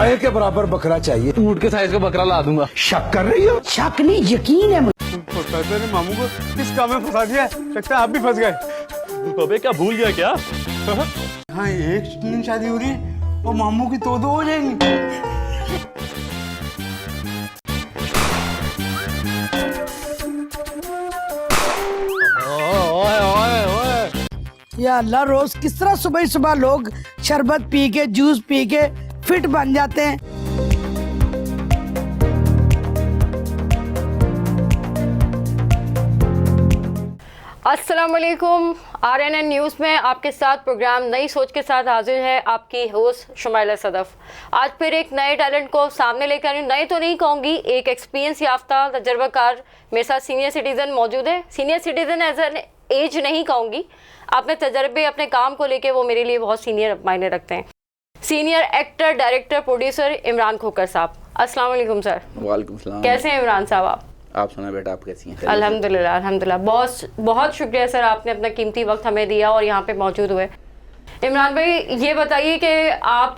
गाय के बराबर बकरा चाहिए, ऊँट के साइज का बकरा ला दूंगा। शक कर रही हो? शक नहीं, यकीन है मुझे। ने मामू को किस काम में फंसा दिया, लगता है आप भी फंस गए। अबे क्या भूल गया क्या? हाँ, एक दिन शादी हो रही है और मामू की दो हो जाएंगी। या अल्लाह, रोज किस तरह सुबह सुबह लोग शरबत पी के, जूस पी के फिट बन जाते हैं। अस्सलाम वालेकुम। RNN न्यूज़ में आपके साथ प्रोग्राम नई सोच के साथ हाजिर है आपकी होस्ट शुमाइला सदफ। आज फिर एक नए टैलेंट को सामने लेकर आई हूँ। नए तो नहीं कहूँगी, एक एक्सपीरियंस याफ्ता तजर्बाकार मेरे साथ सीनियर सिटीज़न मौजूद है। Senior citizen as an age नहीं कहूँगी, अपने तजर्बे, अपने काम को लेके वो मेरे लिए बहुत सीनियर मायने रखते हैं। Senior actor, director, producer Imran Khokhar साहब, अस्सलाम वालेकुम सर। वालेकुम सलाम। कैसे हैं इमरान साहब आप सुना बेटा, आप कैसी हैं? अल्हम्दुलिल्लाह अल्हम्दुलिल्लाह। बहुत बहुत शुक्रिया सर, आपने अपना कीमती वक्त हमें दिया और यहाँ पे मौजूद हुए। इमरान भाई, ये बताइए कि आप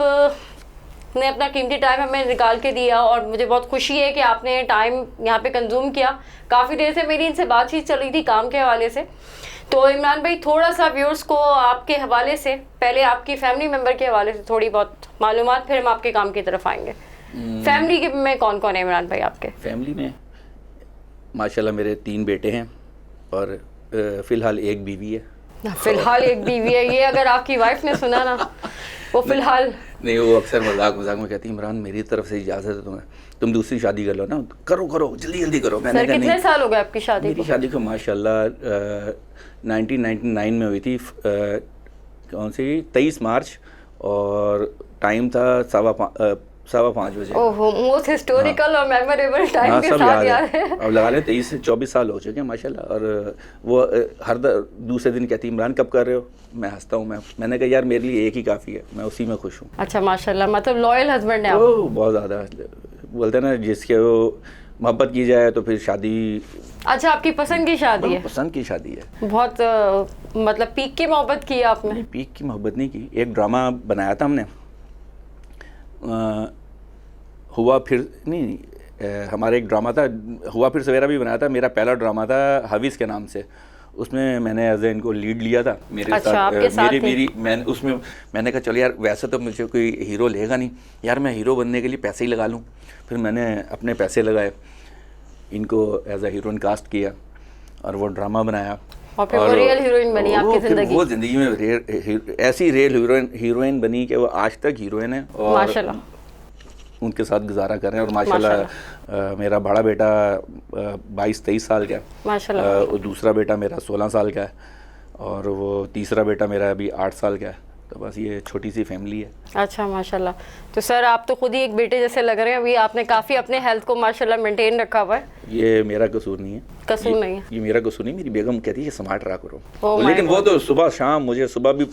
ने अपना कीमती टाइम हमें निकाल के दिया और मुझे बहुत खुशी है कि आपने टाइम यहाँ पे कंज्यूम किया। काफ़ी देर से मेरी इनसे बातचीत चल रही थी काम के हवाले से। तो इमरान भाई, थोड़ा सा व्यूअर्स को आपके हवाले से, पहले आपकी फैमिली मेम्बर के हवाले से थोड़ी बहुत मालूमात, फिर हम आपके काम की तरफ आएंगे। फैमिली में कौन कौन है इमरान भाई आपके? फैमिली में माशाल्लाह मेरे 3 बेटे हैं और फ़िलहाल एक बीवी है। फ़िलहाल एक बीवी है, ये अगर आपकी वाइफ ने सुना ना, वो फ़िलहाल नहीं, वो अक्सर मजाक में कहती है, इमरान मेरी तरफ से इजाज़त है तुम्हें, तुम दूसरी शादी कर लो ना, करो जल्दी करो। मैंने सर, कितने साल हो गए आपकी शादी? मेरी शादी को माशाल्लाह 1999 में हुई थी। कौन सी 23 मार्च, और टाइम था 5:15 बजे। ओहो, मोस्ट हिस्टोरिकल और मेमोरेबल टाइम के सब साथ याद है। अब लगा ले 23 से 24 साल हो चुके हैं माशाल्लाह। और वो हर दूसरे दिन कहती, इमरान कब कर रहे हो? मैं हंसता हूँ। मैंने कहा यार मेरे लिए एक ही काफ़ी है, मैं उसी में खुश हूँ। अच्छा माशाल्लाह, मतलब लॉयल हस्बैंड है आप। बहुत ज़्यादा, बोलते हैं ना जिसके वो मोहब्बत की जाए तो फिर शादी। अच्छा, आपकी पसंद की शादी है? पसंद की शादी है। बहुत मतलब पीक की मोहब्बत की आपने? पीक की मोहब्बत नहीं की, एक ड्रामा बनाया था हमने, हुआ फिर नहीं, हमारा एक ड्रामा था, हुआ फिर सवेरा भी बनाया था। मेरा पहला ड्रामा था हवीज़ के नाम से, उसमें मैंने एज ए इनको लीड लिया था मेरे अच्छा, साथ। आपके साथ मैंने कहा चलो यार, वैसे तो मुझे कोई हीरो लेगा नहीं यार, मैं हीरो बनने के लिए पैसे ही लगा लूँ। फिर मैंने अपने पैसे लगाए, इनको एज ए हीरोइन कास्ट किया और वो ड्रामा बनाया। और फिर वो रियल हीरोइन बनी आपकी ज़िंदगी? वो ज़िंदगी में ऐसी रियल हीरोइन बनी कि वो आज तक हीरोइन है और माशाल्लाह उनके साथ गुजारा कर रहे हैं। और माशाल्लाह मेरा बड़ा बेटा 22-23 साल का है माशाल्लाह, दूसरा बेटा मेरा 16 साल का है और वो तीसरा बेटा मेरा अभी 8 साल का है। तो बस ये छोटी सी फैमिली है। अच्छा माशाल्लाह। तो सर, आप तो खुद ही एक बेटे जैसे लग रहे हैं। अभी आपने काफ़ी अपने हेल्थ को माशाल्लाह मेंटेन रखा हुआ है। ये मेरा कसूर नहीं है। कसूर नहीं है? ये मेरा कसूर नहीं, मेरी बेगम कहती है स्मार्ट रहा करो। लेकिन वो तो सुबह शाम, मुझे सुबह भी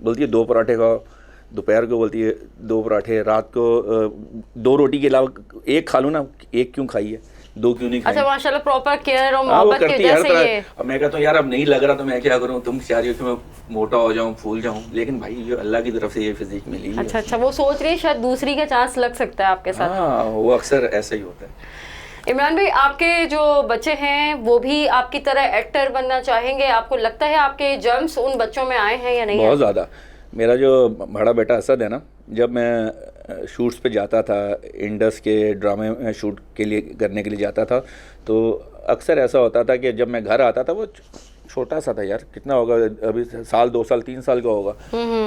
बोलती है 2 पराठे खाओ, दोपहर को बोलती है 2 पराठे, रात को 2 रोटी के अलावा 1 खा लूँ ना, 1 क्यों खाई है, 2 क्यों नहीं खाई? अच्छा माशाल्लाह, प्रॉपर केयर और मोहब्बत की वजह से ये। अब मैं कहता हूँ यार अब नहीं लग रहा तो मैं क्या करूँ, तुम चाह रही हो कि मैं मोटा हो जाऊँ, फूल जाऊँ, लेकिन भाई ये अल्लाह की तरफ से ये फिजिक मिली है। अच्छा, वो सोच रही है शायद दूसरी का चांस लग सकता है आपके साथ। हाँ, वो अक्सर ऐसा ही होता है। इमरान भाई, आपके जो बच्चे हैं वो भी आपकी तरह एक्टर बनना चाहेंगे? आपको लगता है आपके जर्म्स उन बच्चों में आए हैं या नहीं? बहुत ज़्यादा। मेरा जो बड़ा बेटा असद है ना, जब मैं शूट्स पे जाता था, इंडस के ड्रामे में शूट के लिए करने के लिए जाता था, तो अक्सर ऐसा होता था कि जब मैं घर आता था, वो छोटा सा था यार, कितना होगा अभी, 1 साल 2 साल 3 साल का होगा।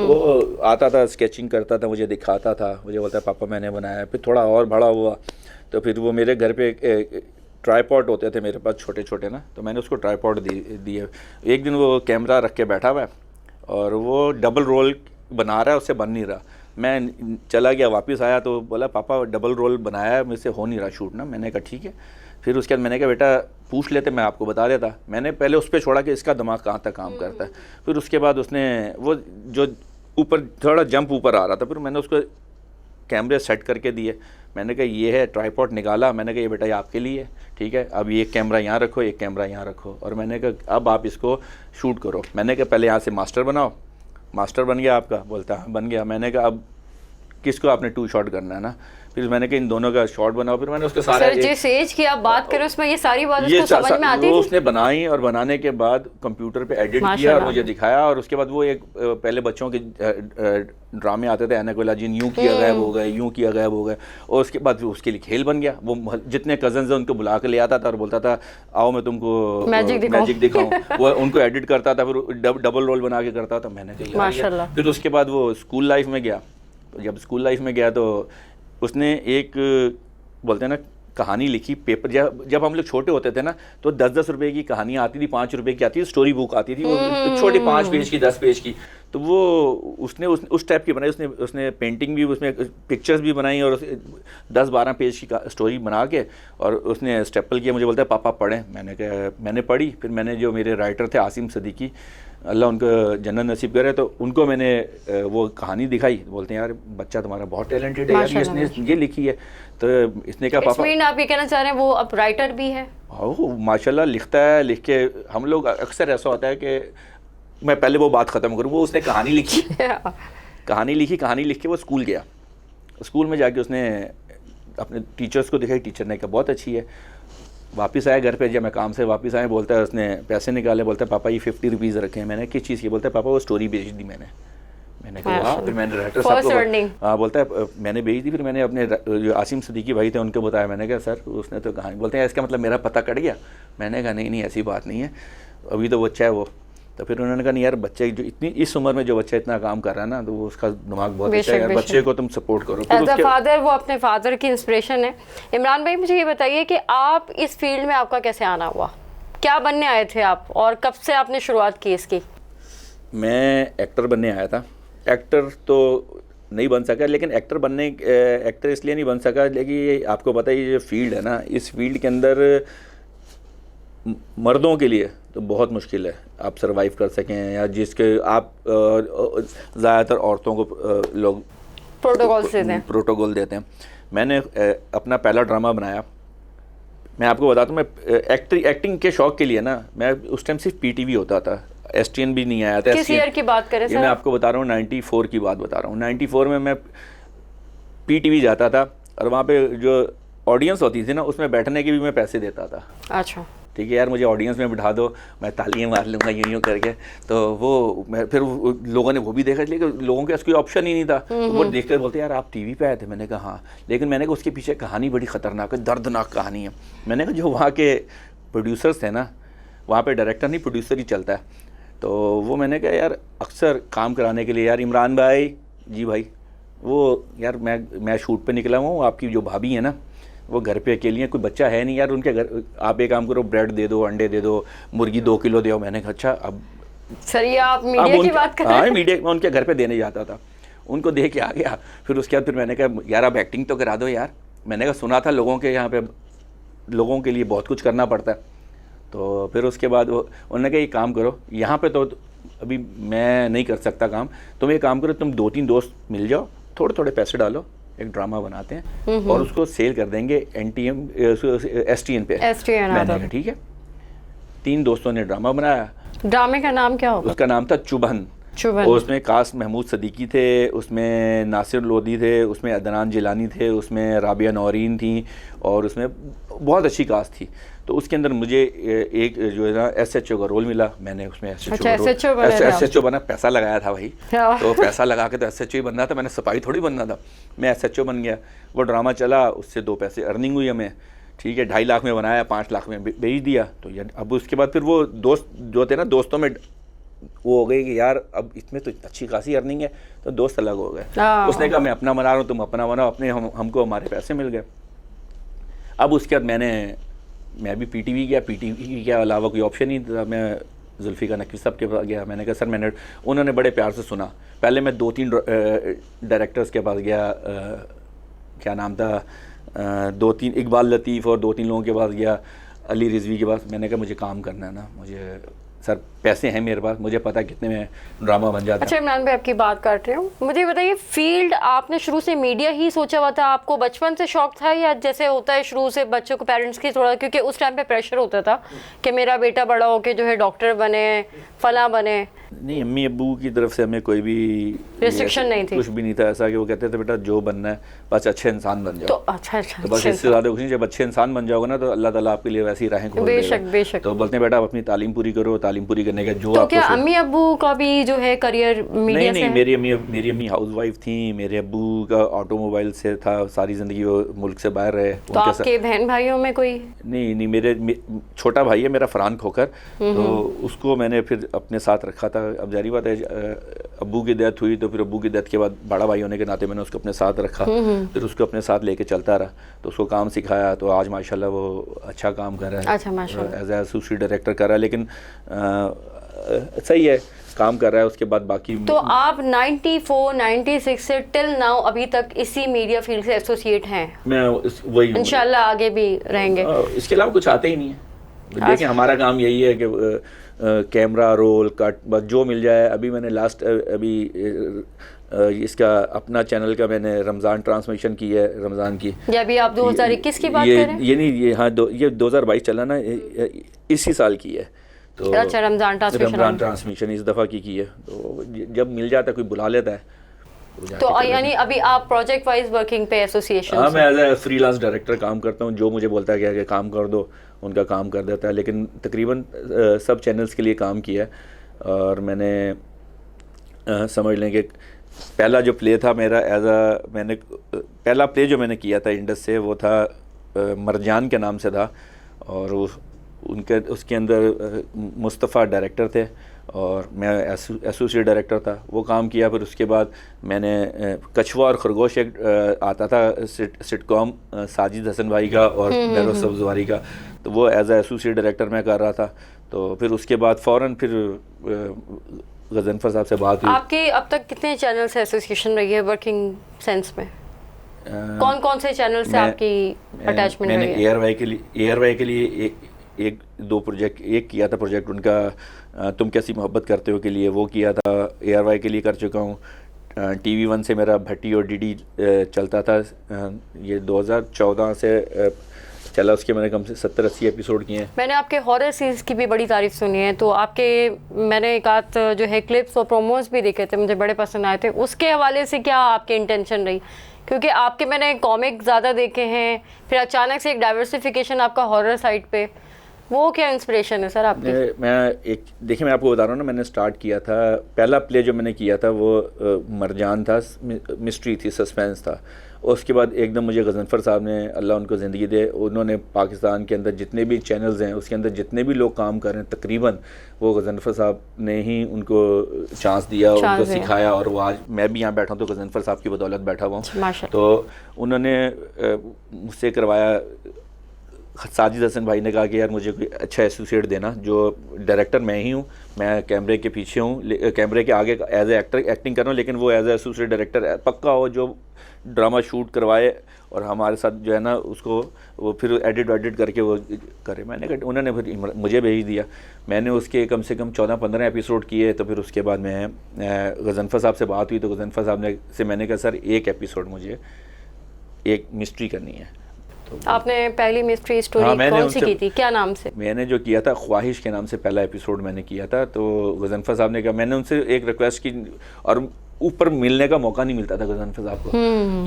वो आता था, स्केचिंग करता था, मुझे दिखाता था, मुझे बोलता पापा मैंने बनाया। फिर थोड़ा और बड़ा हुआ तो फिर वो मेरे घर पे ट्राईपॉड होते थे मेरे पास छोटे छोटे ना, तो मैंने उसको ट्राईपॉड दिए। एक दिन वो कैमरा रख के बैठा हुआ है और वो डबल रोल बना रहा है, उससे बन नहीं रहा। मैं चला गया, वापस आया तो बोला पापा डबल रोल बनाया है, मुझसे हो नहीं रहा शूट ना। मैंने कहा ठीक है। फिर उसके बाद मैंने कहा बेटा पूछ लेते, मैं आपको बता देता। मैंने पहले उस पर छोड़ा कि इसका दिमाग कहाँ तक काम करता है। फिर उसके बाद उसने वो जो ऊपर थोड़ा जंप ऊपर आ रहा था, फिर मैंने उसको कैमरे सेट करके दिए। मैंने कहा ये है, ट्राईपॉड निकाला, मैंने कहा ये बेटा ये आपके लिए है, ठीक है, अब एक कैमरा यहाँ रखो, एक कैमरा यहाँ रखो। और मैंने कहा अब आप इसको शूट करो। मैंने कहा पहले यहाँ से मास्टर बनाओ। मास्टर बन गया आपका? बोलता हाँ बन गया। मैंने कहा अब किसको आपने 2 शॉट करना है ना। फिर मैंने कहा इन दोनों का शॉट बनाओ, फिर मैंने उसके सारे सर जिस एज की आप बात करें उसमें ये सारी बात ये उसको समझ में आती वो थी? उसने बनाई और बनाने के बाद कंप्यूटर पे एडिट किया और माशाल्लाह। मुझे दिखाया। और उसके बाद वो एक पहले बच्चों के ड्रामे आते थे, एनाकोला जिन यूं किया गायब हो गए, यूं किया गायब हो गए, और उसके बाद उसके लिए खेल बन गया। वो जितने कजन्स हैं उनको बुला के ले आता था और बोलता था आओ मैं तुमको मैजिक दिखाऊं। वो उनको एडिट करता था, फिर डबल रोल बना के करता था। मैंने कहा माशाल्लाह। फिर उसके बाद वो स्कूल लाइफ में गया। तो जब स्कूल लाइफ में गया तो उसने एक बोलते हैं ना कहानी लिखी पेपर। जब हम लोग छोटे होते थे ना तो 10-10 रुपए की कहानियाँ आती थी, 5 रुपए की आती थी, स्टोरी बुक आती थी, वो छोटी 5 पेज की 10 पेज की। तो वो उसने उस टाइप की बनाई। उसने पेंटिंग भी, उसमें पिक्चर्स भी बनाई और 10-12 पेज की स्टोरी बना के और उसने स्टेपल किया। मुझे बोलता है पापा पढ़ें। मैंने कहा मैंने पढ़ी। फिर मैंने जो मेरे राइटर थे आसिम सदीकी, अल्लाह उनको जन्नत नसीब करे, तो उनको मैंने वो कहानी दिखाई। बोलते हैं यार बच्चा तुम्हारा बहुत टैलेंटेड है यार, इसने ये लिखी है। तो इसने कहा पापा आप ये कहना चाह रहे हैं वो अब राइटर भी है? हाँ माशाल्लाह लिखता है। लिख के हम लोग अक्सर ऐसा होता है कि मैं पहले वो बात ख़त्म करूँ। वो उसने कहानी लिखी कहानी लिख के वो स्कूल गया। स्कूल में जाके उसने अपने टीचर्स को दिखाई। टीचर ने कहा बहुत अच्छी है। वापस आया घर पे, जब मैं काम से वापस आया, बोलता है उसने पैसे निकाले, बोलता है पापा ये 50 रुपीज़ रखे हैं। मैंने किस चीज़ की? बोलता है पापा वो स्टोरी भेज दी मैंने कहा वाह। फिर मैंने राइटर साहब को हाँ बोलता है मैंने भेज दी। फिर मैंने अपने जो आसिम सदीकी भाई थे उनको बताया। मैंने कहा सर उसने तो कहानी, बोलते हैं इसका मतलब मेरा पता कट गया। मैंने कहा नहीं ऐसी बात नहीं है, अभी तो बच्चा है वो। तो फिर उन्होंने कहा नहीं यार बच्चे जो इतनी इस उम्र में जो बच्चा इतना काम कर रहा है ना, तो उसका दिमाग बहुत अच्छा है यार, बच्चे को तुम सपोर्ट करो। एज अ फादर वो अपने फादर की इंस्पिरेशन है। इमरान भाई मुझे ये बताइए कि आप इस फील्ड में आपका कैसे आना हुआ? क्या बनने आए थे आप और कब से आपने शुरुआत की इसकी? मैं एक्टर बनने आया था। एक्टर तो नहीं बन सका, लेकिन एक्टर इसलिए नहीं बन सका, लेकिन आपको पता है ये जो फील्ड है ना, इस फील्ड के अंदर मर्दों के लिए तो बहुत मुश्किल है आप सरवाइव कर सकें, या जिसके आप ज़्यादातर औरतों को लोग प्रोटोकॉल देते हैं। मैंने अपना पहला ड्रामा बनाया। मैं आपको बताता हूँ, मैं एक्टिंग के शौक़ के लिए ना, मैं उस टाइम सिर्फ पीटीवी होता था, एसटीएन भी नहीं आया था। किस ईयर की बात करें सर? मैं आपको बता रहा हूँ 94 की बात बता रहा हूँ। 94 में मैं पीटीवी जाता था और वहाँ पे जो ऑडियंस होती थी ना, उसमें बैठने के भी मैं पैसे देता था। अच्छा ठीक है यार, मुझे ऑडियंस में बिठा दो, मैं तालियां मार लूँगा यूँ करके। तो वो मैं फिर लोगों ने वो भी देखा, लेकिन लोगों के पास कोई ऑप्शन ही नहीं था। तो वो देख कर बोलते यार आप टीवी पे आए थे। मैंने कहा हाँ, लेकिन मैंने कहा उसके पीछे कहानी बड़ी ख़तरनाक है, दर्दनाक कहानी है। मैंने कहा जो वहाँ के प्रोड्यूसर्स थे ना, वहाँ पे डायरेक्टर नहीं प्रोड्यूसर ही चलता है। तो वो मैंने कहा यार अक्सर काम कराने के लिए यार इमरान भाई जी भाई, वो यार मैं शूट पे निकला हुआ हूँ, आपकी जो भाभी है ना वो घर पे अकेली है, कोई बच्चा है नहीं यार उनके घर, आप एक काम करो ब्रेड दे दो, अंडे दे दो, मुर्गी 2 किलो दो। मैंने कहा अच्छा अब सर ये आप मीडिया की बात कर रहे हैं? हाँ मीडिया, मैं उनके घर पे देने जाता था, उनको दे के आ गया। फिर उसके बाद फिर मैंने कहा यार आप एक्टिंग तो करा दो यार। मैंने कहा सुना था लोगों के यहाँ पे लोगों के लिए बहुत कुछ करना पड़ता है। तो फिर उसके बाद उन्होंने कहा ये काम करो, यहाँ पे तो अभी मैं नहीं कर सकता काम, तुम ये काम करो, तुम 2-3 दोस्त मिल जाओ, थोड़े थोड़े पैसे डालो, एक ड्रामा बनाते हैं और उसको सेल कर देंगे एसटीएन पे। मैंने कहा ठीक है। 3 दोस्तों ने ड्रामा बनाया। ड्रामे का नाम क्या होगा? उसका नाम था चुभन। और उसमें कास्ट महमूद सदीकी थे, उसमें नासिर लोधी थे, उसमें अदनान जिलानी थे, उसमें राबिया नौरीन थी और उसमें बहुत अच्छी कास्ट थी। तो उसके अंदर मुझे एक जो है ना एसएचओ का रोल मिला। मैंने उसमें एसएचओ बना, पैसा लगाया था भाई, तो पैसा लगा के तो एसएचओ ही बनना था, मैंने सिपाही थोड़ी बनना था। मैं एसएचओ बन गया, वो ड्रामा चला, उससे 2 पैसे अर्निंग हुई हमें। ठीक है, 2.5 लाख में बनाया, 5 लाख में बेच दिया। तो अब उसके बाद फिर वो दोस्त जो थे ना, दोस्तों में वो हो गई कि यार अब इसमें तो अच्छी खासी अर्निंग है, तो दोस्त अलग हो गए। उसने कहा मैं अपना बना रहा हूँ, तुम अपना बनाओ, अपने हमको हमारे पैसे मिल गए। अब उसके बाद मैं भी पीटीवी गया। पीटीवी के अलावा कोई ऑप्शन नहीं था। मैं जुल्फ़िकार नकवी साहब के पास गया। मैंने कहा सर उन्होंने बड़े प्यार से सुना। पहले मैं 2-3 डायरेक्टर्स के पास गया, क्या नाम था, 2-3 इकबाल लतीफ़ और 2-3 लोगों के पास गया, अली रिजवी के पास। मैंने कहा मुझे काम करना है ना, मुझे सर पैसे हैं मेरे पास, मुझे पता है कितने में ड्रामा बन जाता है। अच्छा इमरान भाई, आपकी बात काट रही हूँ, मुझे बताइए फील्ड आपने शुरू से मीडिया ही सोचा हुआ था, आपको बचपन से शौक था, या जैसे होता है शुरू से बच्चों को पेरेंट्स की थोड़ा, क्योंकि उस टाइम पे प्रेशर होता था कि मेरा बेटा बड़ा होके जो है डॉक्टर बने, फला बने? नहीं, अम्मी अब्बू की तरफ से हमें कोई भी Restriction नहीं थी? कुछ भी नहीं था ऐसा कि वो कहते थे बेटा जो बनना है बस अच्छे इंसान बन जाओ। तो अच्छा तो बस इससे ज़्यादा कुछ नहीं, जब अच्छे इंसान बन जाओगे ना तो अल्लाह ताला आपके लिए वैसी राहें खोल बेशक देगा। बेशक। तो बोलते हैं बेटा आप अपनी तालीम पूरी करो, तालीम पूरी करने का जो तो आपको क्या अम्मी अब्बू का भी जो है करियर मीडिया से नहीं, है? मेरी अम्मी हाउसवाइफ थी, मेरे अब्बू का ऑटोमोबाइल से था, सारी ज़िंदगी वो मुल्क से बाहर रहे। तो आपके बहन भाइयों में कोई? नहीं, मेरे छोटा भाई है मेरा फरहान खोकर, तो उसको मैंने फिर अपने साथ रखा था। अब जारी बात है अब्बू की डेथ हुई तो फिर अब्बू की डेथ के बाद बड़ा भाई होने के नाते मैंने उसको अपने साथ रखा, फिर उसको अपने साथ लेके चलता रहा, तो उसको काम सिखाया, तो आज माशाल्लाह वो अच्छा काम कर रहा है। अच्छा माशाल्लाह। एज एसोसिएट डायरेक्टर कर रहा है, लेकिन सही है काम कर रहा है। उसके बाद बाकी तो आप 94, 96 से टिल नाउ अभी तक इसी मीडिया फील्ड से एसोसिएट हैं? मैं वही हूँ। इंशाल्लाह आगे भी रहेंगे? इसके अलावा कुछ आते ही नहीं है। देखिए हमारा काम यही है कि कैमरा रोल कट बस जो मिल जाए। अभी मैंने लास्ट इसका अपना चैनल का मैंने रमज़ान ट्रांसमिशन की है, रमज़ान की। ये अभी आप 2021 की बात कर रहे हैं? ये नहीं, ये हाँ ये 2022 चला ना, इसी साल की है। तो अच्छा, रमज़ान ट्रांसमिशन इस दफ़ा की है। तो जब मिल जाता है कोई बुला लेता है तो यानी अभी आप प्रोजेक्ट वाइज वर्किंग पे एसोसिएशन? हाँ, मैं एज ए फ्रीलांस डायरेक्टर काम करता हूँ। जो मुझे बोलता है कि काम कर दो, उनका काम कर देता है। लेकिन तकरीबन सब चैनल्स के लिए काम किया है। और मैंने समझ लें कि पहला जो प्ले था मेरा मैंने पहला प्ले जो मैंने किया था इंडस से, वो था मरजान के नाम से था। और उसके अंदर मुस्तफ़ा डायरेक्टर थे और मैं एसोसिएट डायरेक्टर था। वो काम किया। फिर उसके बाद मैंने कछुआ और खरगोश एक आता था सिटकॉम साजिद हसन भाई का और बैरोज सब्ज़वारी का, तो वो एज ए एसोसिएट डायरेक्टर मैं कर रहा था। तो फिर उसके बाद फ़ौरन फिर गज़नफ़र साहब से बात हुई। आपके अब तक कितने चैनल से एसोसिएशन रही है वर्किंग सेंस में? कौन कौन से चैनल से आपकी अटैचमेंट रही है? मैंने एयरवाई के लिए एक दो प्रोजेक्ट, एक किया था प्रोजेक्ट उनका तुम कैसी मोहब्बत करते हो के लिए, वो किया था। एयरवाई के लिए कर चुका हूँ। TV1 से मेरा भट्टी और DD चलता था, ये 2014 से चला। उसके मैंने कम से 70-80 एपिसोड किए हैं। मैंने आपके हॉरर सीरीज की भी बड़ी तारीफ सुनी है, तो आपके मैंने एक आध जो है क्लिप्स और प्रोमोज भी देखे थे, मुझे बड़े पसंद आए थे। उसके हवाले से क्या आपकी इंटेंशन रही? क्योंकि आपके मैंने कॉमिक ज़्यादा देखे हैं, फिर अचानक से एक डाइवर्सिफिकेशन आपका हॉरर साइड पे, वो क्या इंस्पिरेशन है सर आपकी? देखिए मैं आपको बता रहा हूँ ना, मैंने स्टार्ट किया था, पहला प्ले जो मैंने किया था वो मरजान था, मिस्ट्री थी, सस्पेंस था। उसके बाद एकदम मुझे गज़नफ़र साहब ने, अल्लाह उनको ज़िंदगी दे, उन्होंने पाकिस्तान के अंदर जितने भी चैनल्स हैं उसके अंदर जितने भी लोग काम कर रहे हैं तकरीबन वो गज़नफ़र साहब ने ही उनको चांस दिया, उनको सिखाया। और वो आज मैं भी यहाँ बैठा हूँ तो गज़नफ़र साहब की बदौलत बैठा हुआ हूँ। तो उन्होंने मुझसे करवाया। साजिद हसन भाई ने कहा कि यार मुझे कोई अच्छा एसोसिएट देना, जो डायरेक्टर मैं ही हूँ, मैं कैमरे के पीछे हूँ, कैमरे के आगे एज ए एक्टर एक्टिंग कर रहा हूँ, लेकिन वो एज ए एसोसिएट डायरेक्टर पक्का हो, जो ड्रामा शूट करवाए और हमारे साथ जो है ना उसको वो फिर एडिट करके वो करे। मैंने कहा, उन्होंने फिर मुझे भेज दिया। मैंने उसके कम से कम 14-15 एपिसोड किए। तो फिर उसके बाद मैं गज़नफ़र साहब से बात हुई तो गज़नफ़र साहब से मैंने कहा सर एक एपिसोड मुझे एक मिस्ट्री करनी है। तो आपने पहली मिस्ट्री स्टोरी कौन सी की थी, क्या नाम से? मैंने जो किया था ख्वाहिश के नाम से पहला एपिसोड मैंने किया था। तो गज़नफ़र साहब ने कहा, मैंने उनसे एक रिक्वेस्ट की और ऊपर मिलने का मौका नहीं मिलता था गज़नफ़र साहब को।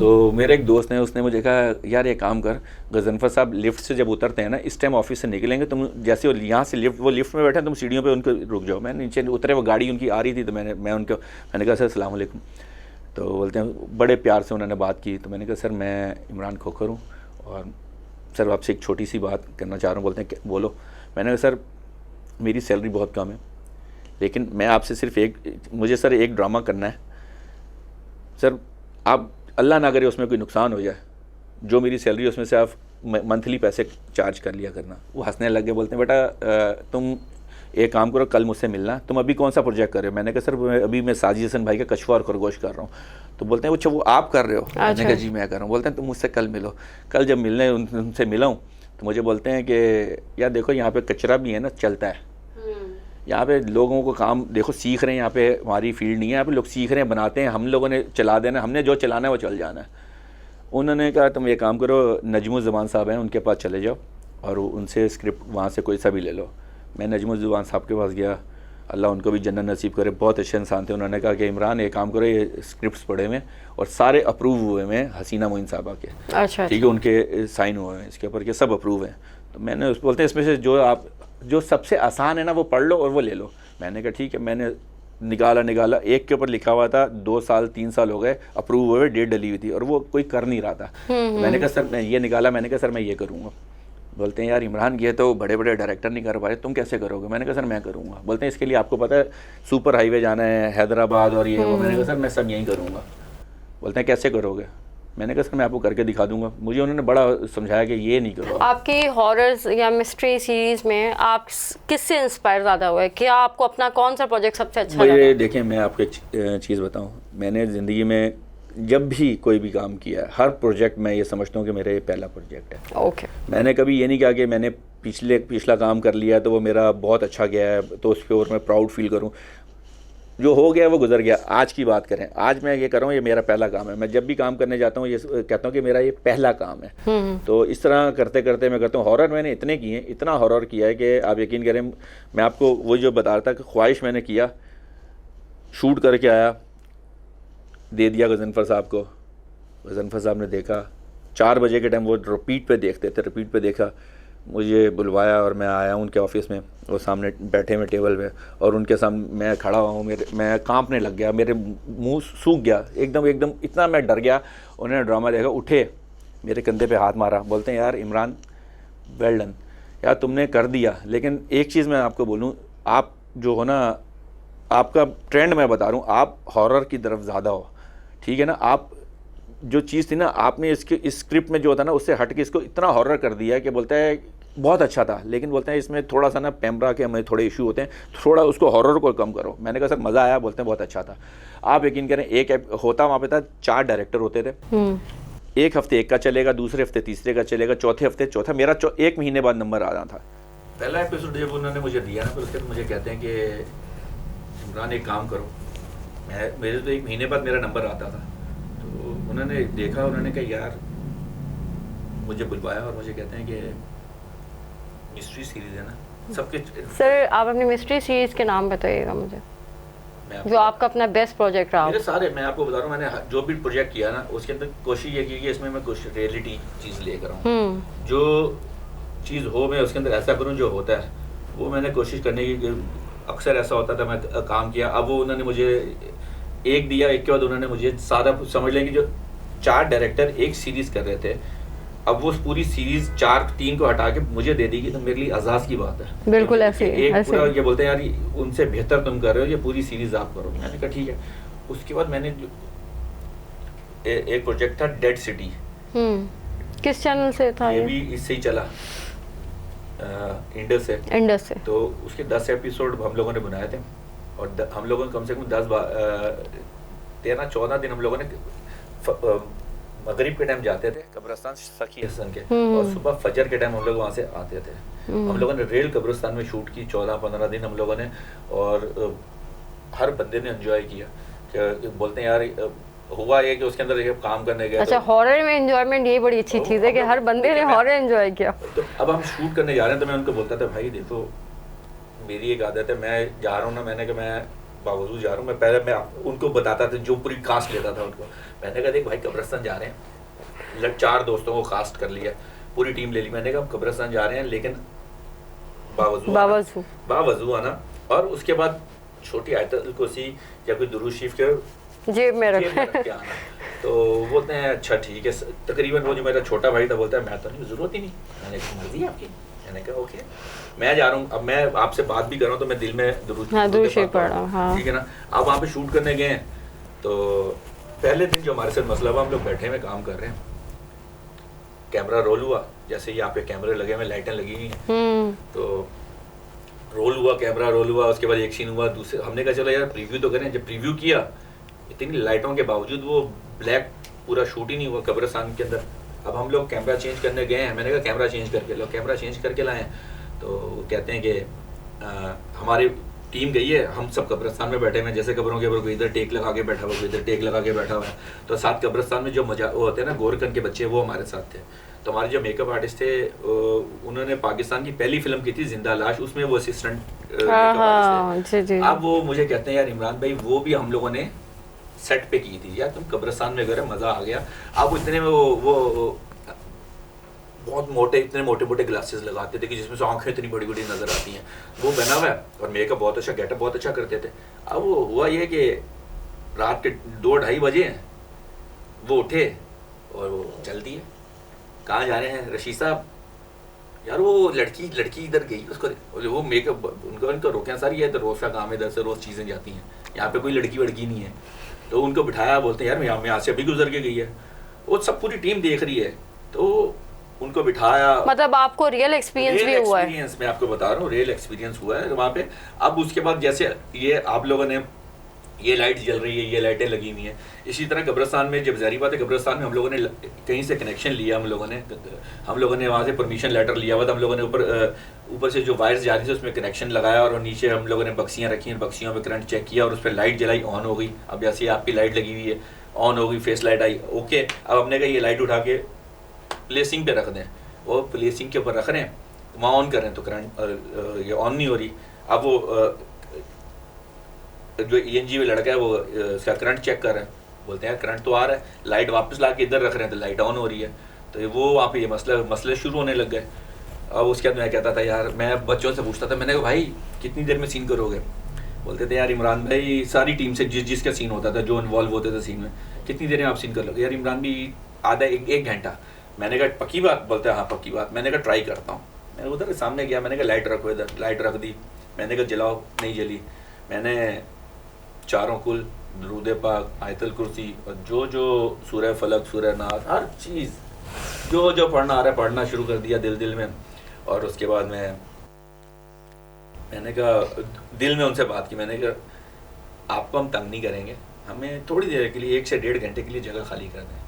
तो मेरे एक दोस्त ने, उसने मुझे कहा यार ये काम कर, गज़नफ़र साहब लिफ्ट से जब उतरते हैं ना, इस टाइम ऑफिस से निकलेंगे, तुम जैसे यहाँ से वो लिफ्ट में बैठे, तुम सीढ़ियों पे उनको रुक जाओ। मैं नीचे उतरे, वो गाड़ी उनकी आ रही थी, तो मैंने कहा सर अस्सलाम वालेकुम। तो बोलते हैं, बड़े प्यार से उन्होंने बात की। तो मैंने कहा सर मैं इमरान खोखर हूँ और सर आपसे एक छोटी सी बात करना चाह रहा हूँ। बोलते हैं बोलो। मैंने कहा सर मेरी सैलरी बहुत कम है, लेकिन मैं आपसे सिर्फ मुझे सर एक ड्रामा करना है सर, आप अल्लाह ना करे उसमें कोई नुकसान हो जाए, जो मेरी सैलरी उसमें से आप मंथली पैसे चार्ज कर लिया करना। वो हंसने लग गए, बोलते हैं बेटा तुम एक काम करो, कल मुझसे मिलना। तुम अभी कौन सा प्रोजेक्ट कर रहे हो? मैंने कहा सर अभी मैं साजिद हसन भाई का कछुआ और खरगोश कर रहा हूँ। तो बोलते हैं अच्छा वो आप कर रहे हो? मैंने कहा जी मैं कर रहा हूँ। बोलते हैं तुम मुझसे कल मिलो। कल जब मिलने उनसे मिला हूँ तो मुझे बोलते हैं कि यार देखो यहाँ पे कचरा भी है ना, चलता है, यहाँ पे लोगों को काम देखो सीख रहे हैं, यहाँ पे हमारी फील्ड नहीं है, यहाँ पे लोग सीख रहे हैं, बनाते हैं, हम लोगों ने चला देना, हमने जो चलाना है वो चल जाना है। उन्होंने कहा तुम ये काम करो, नजमुज़्ज़मान साहब हैं उनके पास चले जाओ और उनसे स्क्रिप्ट वहाँ से कोई सा भी ले लो। मैं नजमुज़्ज़मान साहब के पास गया, अल्लाह उनको भी जन्नत नसीब करे, बहुत अच्छे इंसान थे। उन्होंने कहा कि इमरान ये काम करो, ये स्क्रिप्ट्स पढ़े हुए और सारे अप्रूव हुए हैं हसीना मोइन साहबा के, अच्छा ठीक है, उनके साइन हुए हैं इसके ऊपर के, सब अप्रूव हैं। तो मैंने उस बोलते हैं इसमें से जो सबसे आसान है ना वो पढ़ लो और वो ले लो। मैंने कहा ठीक है, मैंने निकाला, एक के ऊपर लिखा हुआ था 2 साल 3 साल हो गए अप्रूव हुए, डेट डली हुई थी और वो कोई कर नहीं रहा था। मैंने कहा सर मैं ये निकाला, मैंने कहा सर मैं ये करूँगा। बोलते हैं यार इमरान ये तो बड़े बड़े डायरेक्टर नहीं कर पा रहे, तुम कैसे करोगे? मैंने कहा सर मैं करूँगा। बोलते हैं इसके लिए आपको पता है सुपर हाईवे जाना है हैदराबाद और ये वो। मैंने कहा सर मैं सब यहीं करूँगा। बोलते हैं कैसे करोगे? मैंने कहा सर मैं आपको करके दिखा दूंगा। मुझे उन्होंने बड़ा समझाया कि ये नहीं करो। आपकी हॉरर्स या मिस्ट्री सीरीज में आप किससे इंस्पायर ज़्यादा हुए? क्या आपको अपना कौन सा प्रोजेक्ट सबसे अच्छा लगा? मुझे देखिए मैं आपको एक चीज़ बताऊं, मैंने ज़िंदगी में जब भी कोई भी काम किया है, हर प्रोजेक्ट मैं ये समझता हूँ कि मेरा ये पहला प्रोजेक्ट है। ओके। मैंने कभी ये नहीं कहा कि मैंने पिछला काम कर लिया तो वो मेरा बहुत अच्छा गया है तो उस पर मैं प्राउड फील करूँ। जो हो गया वो गुजर गया। आज की बात करें, आज मैं ये कर रहा हूँ, ये मेरा पहला काम है। मैं जब भी काम करने जाता हूँ ये कहता हूँ कि मेरा ये पहला काम है। तो इस तरह करते करते मैं करता हूँ। हॉरर मैंने इतने किए हैं, इतना हॉरर किया है कि आप यकीन करें, मैं आपको वो जो बता रहा था कि ख्वाहिश मैंने किया, शूट करके आया, दे दिया गजनफर साहब को। गजनफर साहब ने देखा, 4 बजे के टाइम वो रिपीट पे देखते थे, रिपीट पे देखा, मुझे बुलवाया और मैं आया उनके ऑफिस में। वो सामने बैठे में टेबल पे और उनके सामने मैं खड़ा हुआ हूँ, मैं कांपने लग गया, मेरे मुंह सूख गया एकदम, इतना मैं डर गया। उन्होंने ड्रामा देखा, उठे, मेरे कंधे पे हाथ मारा, बोलते हैं यार इमरान वेल डन यार, तुमने कर दिया। लेकिन एक चीज़ मैं आपको बोलूँ, आप जो हो ना, आपका ट्रेंड मैं बता रहा हूँ, आप हॉरर की तरफ ज़्यादा हो, ठीक है ना। आप जो चीज़ थी ना, आपने इस स्क्रिप्ट में जो होता ना उससे हट के इसको इतना हॉरर कर दिया है कि बोलता है बहुत अच्छा था, लेकिन बोलते हैं इसमें थोड़ा सा ना पैमरा के हमें थोड़े इशू होते हैं, थोड़ा उसको हॉरर को कम करो। मैंने कहा सर मज़ा आया, बोलते हैं बहुत अच्छा था। आप यकीन करें, एक होता वहाँ पे था, 4 डायरेक्टर होते थे, एक हफ्ते एक का चलेगा, दूसरे हफ्ते तीसरे का चलेगा, चौथे हफ्ते चौथा। मेरा 1 महीने बाद नंबर आ रहा था। पहला एपिसोड जब उन्होंने मुझे दिया ना, फिर उसके बाद मुझे कहते हैं कि इमरान एक काम करो, मेरे तो 1 महीने बाद मेरा नंबर आता था। तो उन्होंने देखा, उन्होंने कहा यार, मुझे बुलवाया और मुझे कहते हैं कि मिस्ट्री सीरीज है ना सबके। सर आप अपनी मिस्ट्री सीरीज के नाम बताइएगा मुझे, जो आपका अपना बेस्ट प्रोजेक्ट रहा। मेरे सारे, मैं आपको बता रहा हूँ, मैंने जो भी प्रोजेक्ट किया ना उसके अंदर कोशिश ये की कि इसमें मैं कुछ रियलिटी चीज़ लेकर आऊँ, जो चीज़ हो मैं उसके अंदर ऐसा करूँ जो होता है, वो मैंने कोशिश करने की। अक्सर ऐसा होता था, मैं काम किया, अब वो उन्होंने मुझे एक दिया, एक के बाद उन्होंने मुझे सारा समझ लें कि जो 4 डायरेक्टर एक सीरीज़ कर रहे थे, अब वो पूरी सीरीज 3 को हटा के मुझे दे दी, तो मेरे लिए आजाद की बात है। बिल्कुल ऐसे एक पूरा ये बोलते हैं यार उनसे बेहतर तुम कर रहे हो, ये पूरी सीरीज आप करो। मैंने कहा ठीक है। उसके बाद मैंने एक प्रोजेक्ट था डेड सिटी, किस चैनल से था? ये भी इससे ही चला, इंडस से। तो उसके 10 एपिसोड हम लोगों ने बनाए थे और हम लोगों ने कम से कम 13-14 दिन हम लोगों ने मगरिब के टाइम जाते थे कब्रिस्तान सखी हसन के, और सुबह फजर के टाइम हम लोग वहाँ से आते थे। हम लोगों ने रेल कब्रिस्तान में शूट की 14-15 दिन हम लोगों ने, और हर बंदे ने एंजॉय किया। कि बोलते हैं यार हुआ ये कि उसके अंदर काम करने गए। अच्छा, हॉरर में एंजॉयमेंट ये बड़ी अच्छी चीज़ है कि हर बंदे ने हॉरर एंजॉय किया। तो अब हम शूट करने जा रहे हैं तो मैं उनको बोलता था भाई देखो मेरी एक आदत है, मैं जा रहा हूँ ना, मैंने कहा मैं बावजूद जा रहा हूँ, मैं पहले मैं उनको बताता था, जो पूरी कास्ट लेता था उनको। मैंने कहा देख भाई कब्रिस्तान जा रहे हैं, 4 दोस्तों को कास्ट कर लिया, पूरी टीम ले ली। मैंने कहा कब्रिस्तान जा रहे हैं लेकिन बावजू आना, और उसके बाद छोटी आयतुल कुर्सी या कोई दुरूद शरीफ के जेब में रख के आना। तो बोलते हैं अच्छा ठीक है। तकरीबन वो जो मेरा छोटा भाई था बोलता है मैं तो नहीं, जरूरत ही नहीं। मैंने कहा मर्जी आपकी। मैंने कहा ओके, मैं जा रहा हूँ। अब मैं आपसे बात भी कर रहा हूँ तो मैं दिल में दुरूद शरीफ पढ़ रहा हूँ, ठीक है ना। अब वहाँ पे शूट करने गए हैं तो पहले दिन जो हमारे साथ मसला हुआ, हम लोग बैठे हुए काम कर रहे हैं, कैमरा रोल हुआ, जैसे यहाँ पे कैमरे लगे हुए, लाइटें लगी हुई हैं, तो रोल हुआ, कैमरा रोल हुआ। उसके बाद एक सीन हुआ, दूसरे हमने कहा चलो यार प्रीव्यू तो करें। जब प्रीव्यू किया, इतनी लाइटों के बावजूद वो ब्लैक पूरा शूट ही नहीं हुआ कब्रिस्तान के अंदर। अब हम लोग कैमरा चेंज करने गए हैं, मैंने कहा कैमरा चेंज करके लो, कैमरा चेंज करके लाएं। तो कहते हैं कि हमारे टीम गई है, हम सब कब्रिस्तान में बैठे हुए हैं, जैसे कब्रों के ऊपर कोई इधर टेक लगा के बैठा हुआ, कोई इधर टेक लगा के बैठा हुआ है। तो साथ कब्रिस्तान में जो मजा वो होते हैं ना, गोरकन के बच्चे, वो हमारे साथ थे। तो हमारे जो मेकअप आर्टिस्ट थे, उन्होंने पाकिस्तान की पहली फिल्म की थी जिंदा लाश, उसमें वो असिस्टेंट मेकअप आर्टिस्ट थे। अब वो मुझे कहते हैं यार इमरान भाई वो भी हम लोगों ने सेट पे की थी यार, तुम कब्रिस्तान में गए, मजा आ गया। अब इतने में वो बहुत मोटे, इतने मोटे मोटे ग्लासेस लगाते थे कि जिसमें से आंखें इतनी बड़ी बड़ी नजर आती हैं, वो पहना हुआ है और मेकअप बहुत अच्छा, गेटअप बहुत अच्छा करते थे। अब वो हुआ ये कि रात के 2-2:30 बजे हैं, वो उठे और वो चल दिए। कहाँ जा रहे हैं रशीद साहब? यार वो लड़की इधर गई, उसको वो मेकअप उनका रोके सारी है, तो रोज़ का काम है, इधर से रोज़ चीज़ें जाती हैं, यहाँ पे कोई लड़की वड़की नहीं है। तो उनको बिठाया, बोलते हैं यार मैं यहाँ से अभी गुजर के गई है, वो सब पूरी टीम देख रही है। तो उनको बिठाया, मतलब आपको रियल एक्सपीरियंस भी हुआ है? मैं आपको बता रहा हूँ, रियल एक्सपीरियंस हुआ है वहाँ पे। अब उसके बाद जैसे ये आप लोगों ने, ये लाइट जल रही है, ये लाइटें लगी हुई हैं, इसी तरह कब्रिस्तान में जब ज़ाहिर बात है कब्रिस्तान में हम लोगों ने कहीं से कनेक्शन लिया, हम लोगों ने वहाँ से परमिशन लेटर लिया हुआ था, हम लोगों ने ऊपर से जो वायर्स जा रही थी उसमें कनेक्शन लगाया और नीचे हम लोगों ने बक्सियाँ रखी हैं, बक्सियों में करंट चेक किया और उस पर लाइट जलाई, ऑन हो गई। अब जैसे आपकी लाइट लगी हुई है, ऑन हो गई, फेस लाइट आई, ओके। अब हमने कहा ये लाइट उठा के प्लेसिंग पे रख दें, वो प्लेसिंग के ऊपर रख रहे हैं, वहाँ ऑन कर रहे हैं तो करंट ये ऑन नहीं हो रही। अब वो जो ENG में लड़का है वो उसका करंट चेक कर रहे हैं, बोलते हैं करंट तो आ रहा है, लाइट वापस ला के इधर रख रहे हैं तो लाइट ऑन हो रही है। तो वो वहाँ पे ये मसले शुरू होने लग गए। अब उसके बाद मैं कहता था यार, मैं बच्चों से पूछता था, मैंने कहा भाई कितनी देर में सीन करोगे? बोलते थे यार इमरान भाई सारी टीम से जिसका सीन होता था, जो इन्वॉल्व होते थे सीन में, कितनी देर में आप सीन कर लोगे? यार इमरान भी आधा एक घंटा। मैंने कहा पक्की बात? बोलते हैं हाँ पक्की बात। मैंने कहा ट्राई करता हूँ। मैंने उधर सामने गया, मैंने कहा लाइट रखो इधर, लाइट रख दी। मैंने कहा जलाओ, नहीं जली। मैंने चारों कुल, दरूद पाक, आयतुल कुर्सी और जो सूरह फलक, सूरह नास, हर चीज़ जो पढ़ना आ रहा है पढ़ना शुरू कर दिया दिल में। और उसके बाद मैंने कहा दिल में उनसे बात की, मैंने कहा आपको हम तंग नहीं करेंगे, हमें थोड़ी देर के लिए 1 से 1.5 घंटे के लिए जगह खाली कर दें,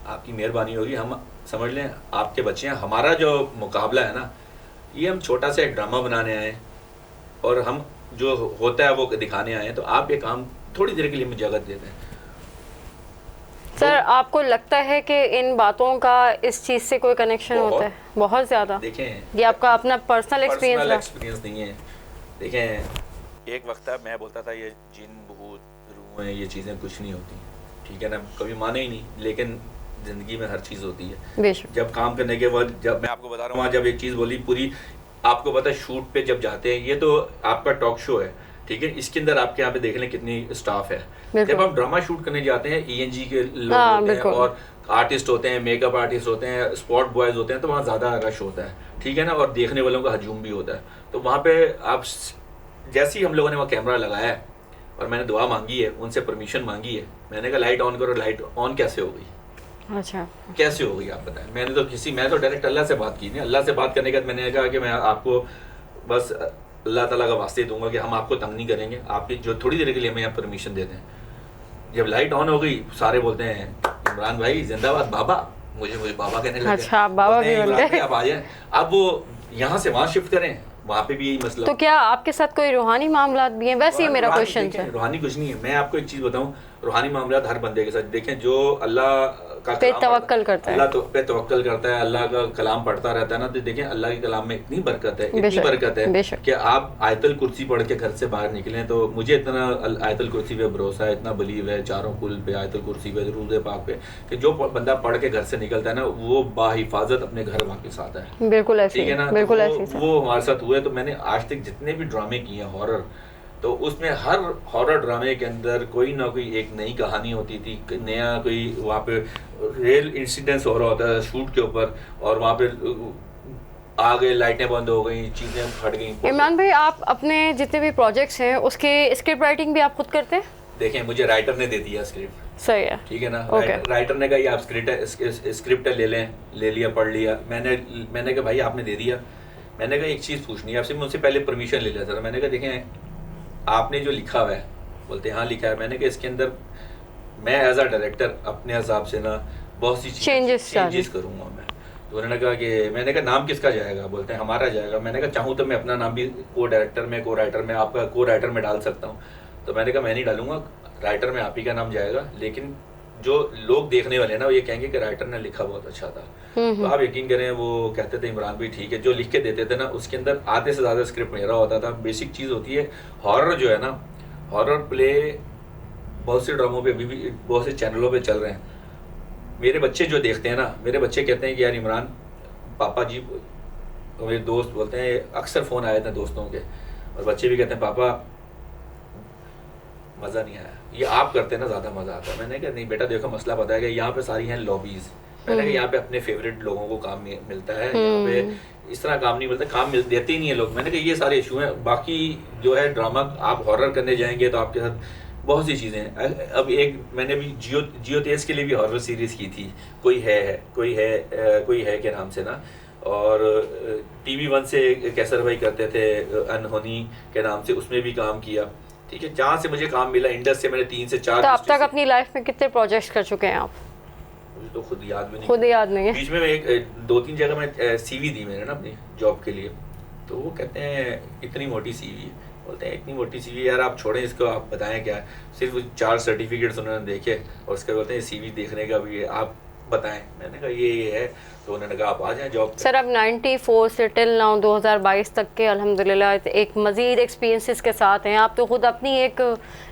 आपकी मेहरबानी होगी। हम समझ लें आपके बच्चे हैं, हमारा जो मुकाबला है ना, ये हम छोटा सा एक ड्रामा बनाने आए और हम जो होता है वो दिखाने आए हैं, तो आप ये काम थोड़ी देर के लिए मुझे जगह देते हैं। सर आपको लगता है कि इन बातों का इस चीज़ से कोई कनेक्शन होता है? बहुत ज़्यादा। देखें, ये आपका अपना पर्सनल एक्सपीरियंस नहीं है। देखें, एक वक्त था मैं बोलता था ये जिन भूत रूह हैं, ये चीज़ें कुछ नहीं होती, ठीक है ना, कभी माने ही नहीं, लेकिन ज़िंदगी में हर चीज़ होती है। जब काम करने के बाद, जब मैं आपको बता रहा हूँ, जब एक चीज़ बोली पूरी, आपको पता है शूट पे जब जाते हैं, ये तो आपका टॉक शो है, ठीक है, इसके अंदर आपके यहाँ पे देख लें कितनी स्टाफ है। जब हम ड्रामा शूट करने जाते हैं, ENG के लोग होते हैं और आर्टिस्ट होते हैं, मेकअप आर्टिस्ट होते हैं, स्पॉट बॉयज होते हैं, तो वहाँ ज़्यादा रश होता है, ठीक है ना, और देखने वालों का हजूम भी होता है। तो वहाँ पे आप जैसे ही हम लोगों ने वहाँ कैमरा लगाया है और मैंने दुआ मांगी है, उनसे परमिशन मांगी है, मैंने कहा लाइट ऑन करो, लाइट ऑन कैसे हो गई? अच्छा, कैसे हो गई आप बताएं? मैं तो डायरेक्ट अल्लाह से बात की नहीं। अल्लाह से बात करने के बाद मैंने कहा कि मैं आपको बस अल्लाह ताला का वास्ते दूंगा कि हम आपको तंग नहीं करेंगे, आप जो थोड़ी देर के लिए हमें यहाँ परमिशन देते हैं। जब लाइट ऑन हो गई, सारे बोलते हैं इमरान भाई जिंदाबाद बाबा, मुझे बाबा कहने लगे। अच्छा, बाबा भी बोल गए। आप आ जाए, अब वो यहाँ से वहाँ शिफ्ट करें, वहाँ पे भी यही मसला। तो क्या आपके साथ कोई रूहानी मामला भी हैं? वैसे ही मेरा क्वेश्चन है। रूहानी कुछ नहीं है। मैं आपको एक चीज़ बताऊँ, रूहानी मामला हर बंदे के साथ, देखें जो अल्लाह का पे तवक्कल करता है, अल्लाह तो पे तवक्कल करता है, अल्लाह का कलाम पढ़ता रहता है ना, तो देखें अल्लाह के कलाम में इतनी बरकत है, इतनी बरकत है कि आप आयतुल कुर्सी पढ़ के घर से बाहर निकलें। तो मुझे इतना आयतुल कुर्सी पे भरोसा है, इतना बिलीव है, चारों कुल पे, आयतुल कुर्सी पे, दरूद पाक पे, कि जो बंदा पढ़ के घर से निकलता है ना, वो बाहिफाजत अपने घर वापस आता है। बिल्कुल ऐसे, ठीक है ना, बिल्कुल ऐसे वो हमारे साथ हुआ है। तो मैंने आज तक जितने भी ड्रामे किए हैं हॉरर, तो उसमें हर हॉरर ड्रामे के अंदर कोई ना कोई एक नई कहानी होती थी, नया कोई वहाँ पे रियल इंसिडेंट्स हो रहा होता है शूट के ऊपर, और वहाँ पे आ गए, लाइटें बंद हो गई, चीज़ें फट गई। इमरान भाई, आप अपने जितने भी प्रोजेक्ट्स हैं उसके स्क्रिप्ट राइटिंग भी आप खुद करते हैं? देखें, मुझे राइटर ने दे दिया स्क्रिप्ट, सही है, ठीक है ना, राइटर ने कहा ये आप स्क्रिप्ट ले लिया, पढ़ लिया। मैंने कहा भाई आपने दे दिया, मैंने कहा एक चीज़ पूछनी है आपसे, मुझसे पहले परमिशन ले लिया था। मैंने कहा देखें आपने जो लिखा हुआ है, बोलते हाँ लिखा है। मैंने कहा इसके अंदर मैं एज अ डायरेक्टर अपने हिसाब से ना बहुत सी चेंजेस करूँगा मैं। तो उन्होंने कहा कि मैंने कहा नाम किसका जाएगा, बोलते हैं हमारा जाएगा। मैंने कहा चाहूँ तो मैं अपना नाम भी को डायरेक्टर में, को राइटर में, आपका को राइटर में डाल सकता हूँ। तो मैंने कहा मैं नहीं डालूंगा, राइटर में आप ही का नाम जाएगा, लेकिन जो लोग देखने वाले हैं ना वो ये कहेंगे कि राइटर ने लिखा बहुत अच्छा था। तो आप यकीन करें वो कहते थे इमरान भी ठीक है, जो लिख के देते थे ना उसके अंदर आधे से ज़्यादा स्क्रिप्ट मेरा होता था। बेसिक चीज़ होती है हॉरर जो है ना, हॉरर प्ले बहुत से ड्रामों पे अभी भी बहुत से चैनलों पे चल रहे हैं। मेरे बच्चे जो देखते हैं ना, मेरे बच्चे कहते हैं कि यार इमरान पापा जी, मेरे दोस्त बोलते हैं, अक्सर फ़ोन आए थे दोस्तों के और बच्चे भी कहते हैं पापा मज़ा नहीं आया, ये आप करते हैं ना ज़्यादा मज़ा आता है। मैंने कहा नहीं बेटा देखो मसला पता है कि यहाँ पे सारी हैं लॉबीज़। मैंने कहा यहाँ पे अपने फेवरेट लोगों को काम मिलता है, यहाँ पे इस तरह काम नहीं मिलता, काम देते ही नहीं है लोग। मैंने कहा ये सारे इशू हैं। बाकी जो है ड्रामा आप हॉरर करने जाएंगे तो आपके साथ बहुत सी चीज़ें हैं। अब एक मैंने भी जियो तेज के लिए भी हॉरर सीरीज़ की थी, कोई है के नाम से ना, और TV1 से कैसर भाई करते थे अनहोनी के नाम से, उसमें भी काम किया। ठीक है, जहाँ से मुझे काम मिला इंडस्ट्री से मैंने 3 से 4। तो अब तक अपनी लाइफ में कितने प्रोजेक्ट्स कर चुके हैं आप? मुझे तो खुद याद नहीं है। बीच में एक 2-3 जगह मैं CV दी मैंने ना अपनी जॉब के लिए, तो वो कहते हैं इतनी मोटी CV, बोलते हैं इतनी मोटी CV यार आप छोड़ें इसको, आप बताएं क्या। सिर्फ 4 सर्टिफिकेट्स उन्होंने देखे और उसके बोलते हैं CV देखने का भी आप बताएं। मैंने कहा ये है, तो उन्होंने कहा आप आ जाएं जॉब पे। सर अब 94 से टिल नाउ 2022 तक के अल्हम्दुलिल्लाह एक मज़ीद एक्सपीरियंसेस के साथ हैं आप, तो खुद अपनी एक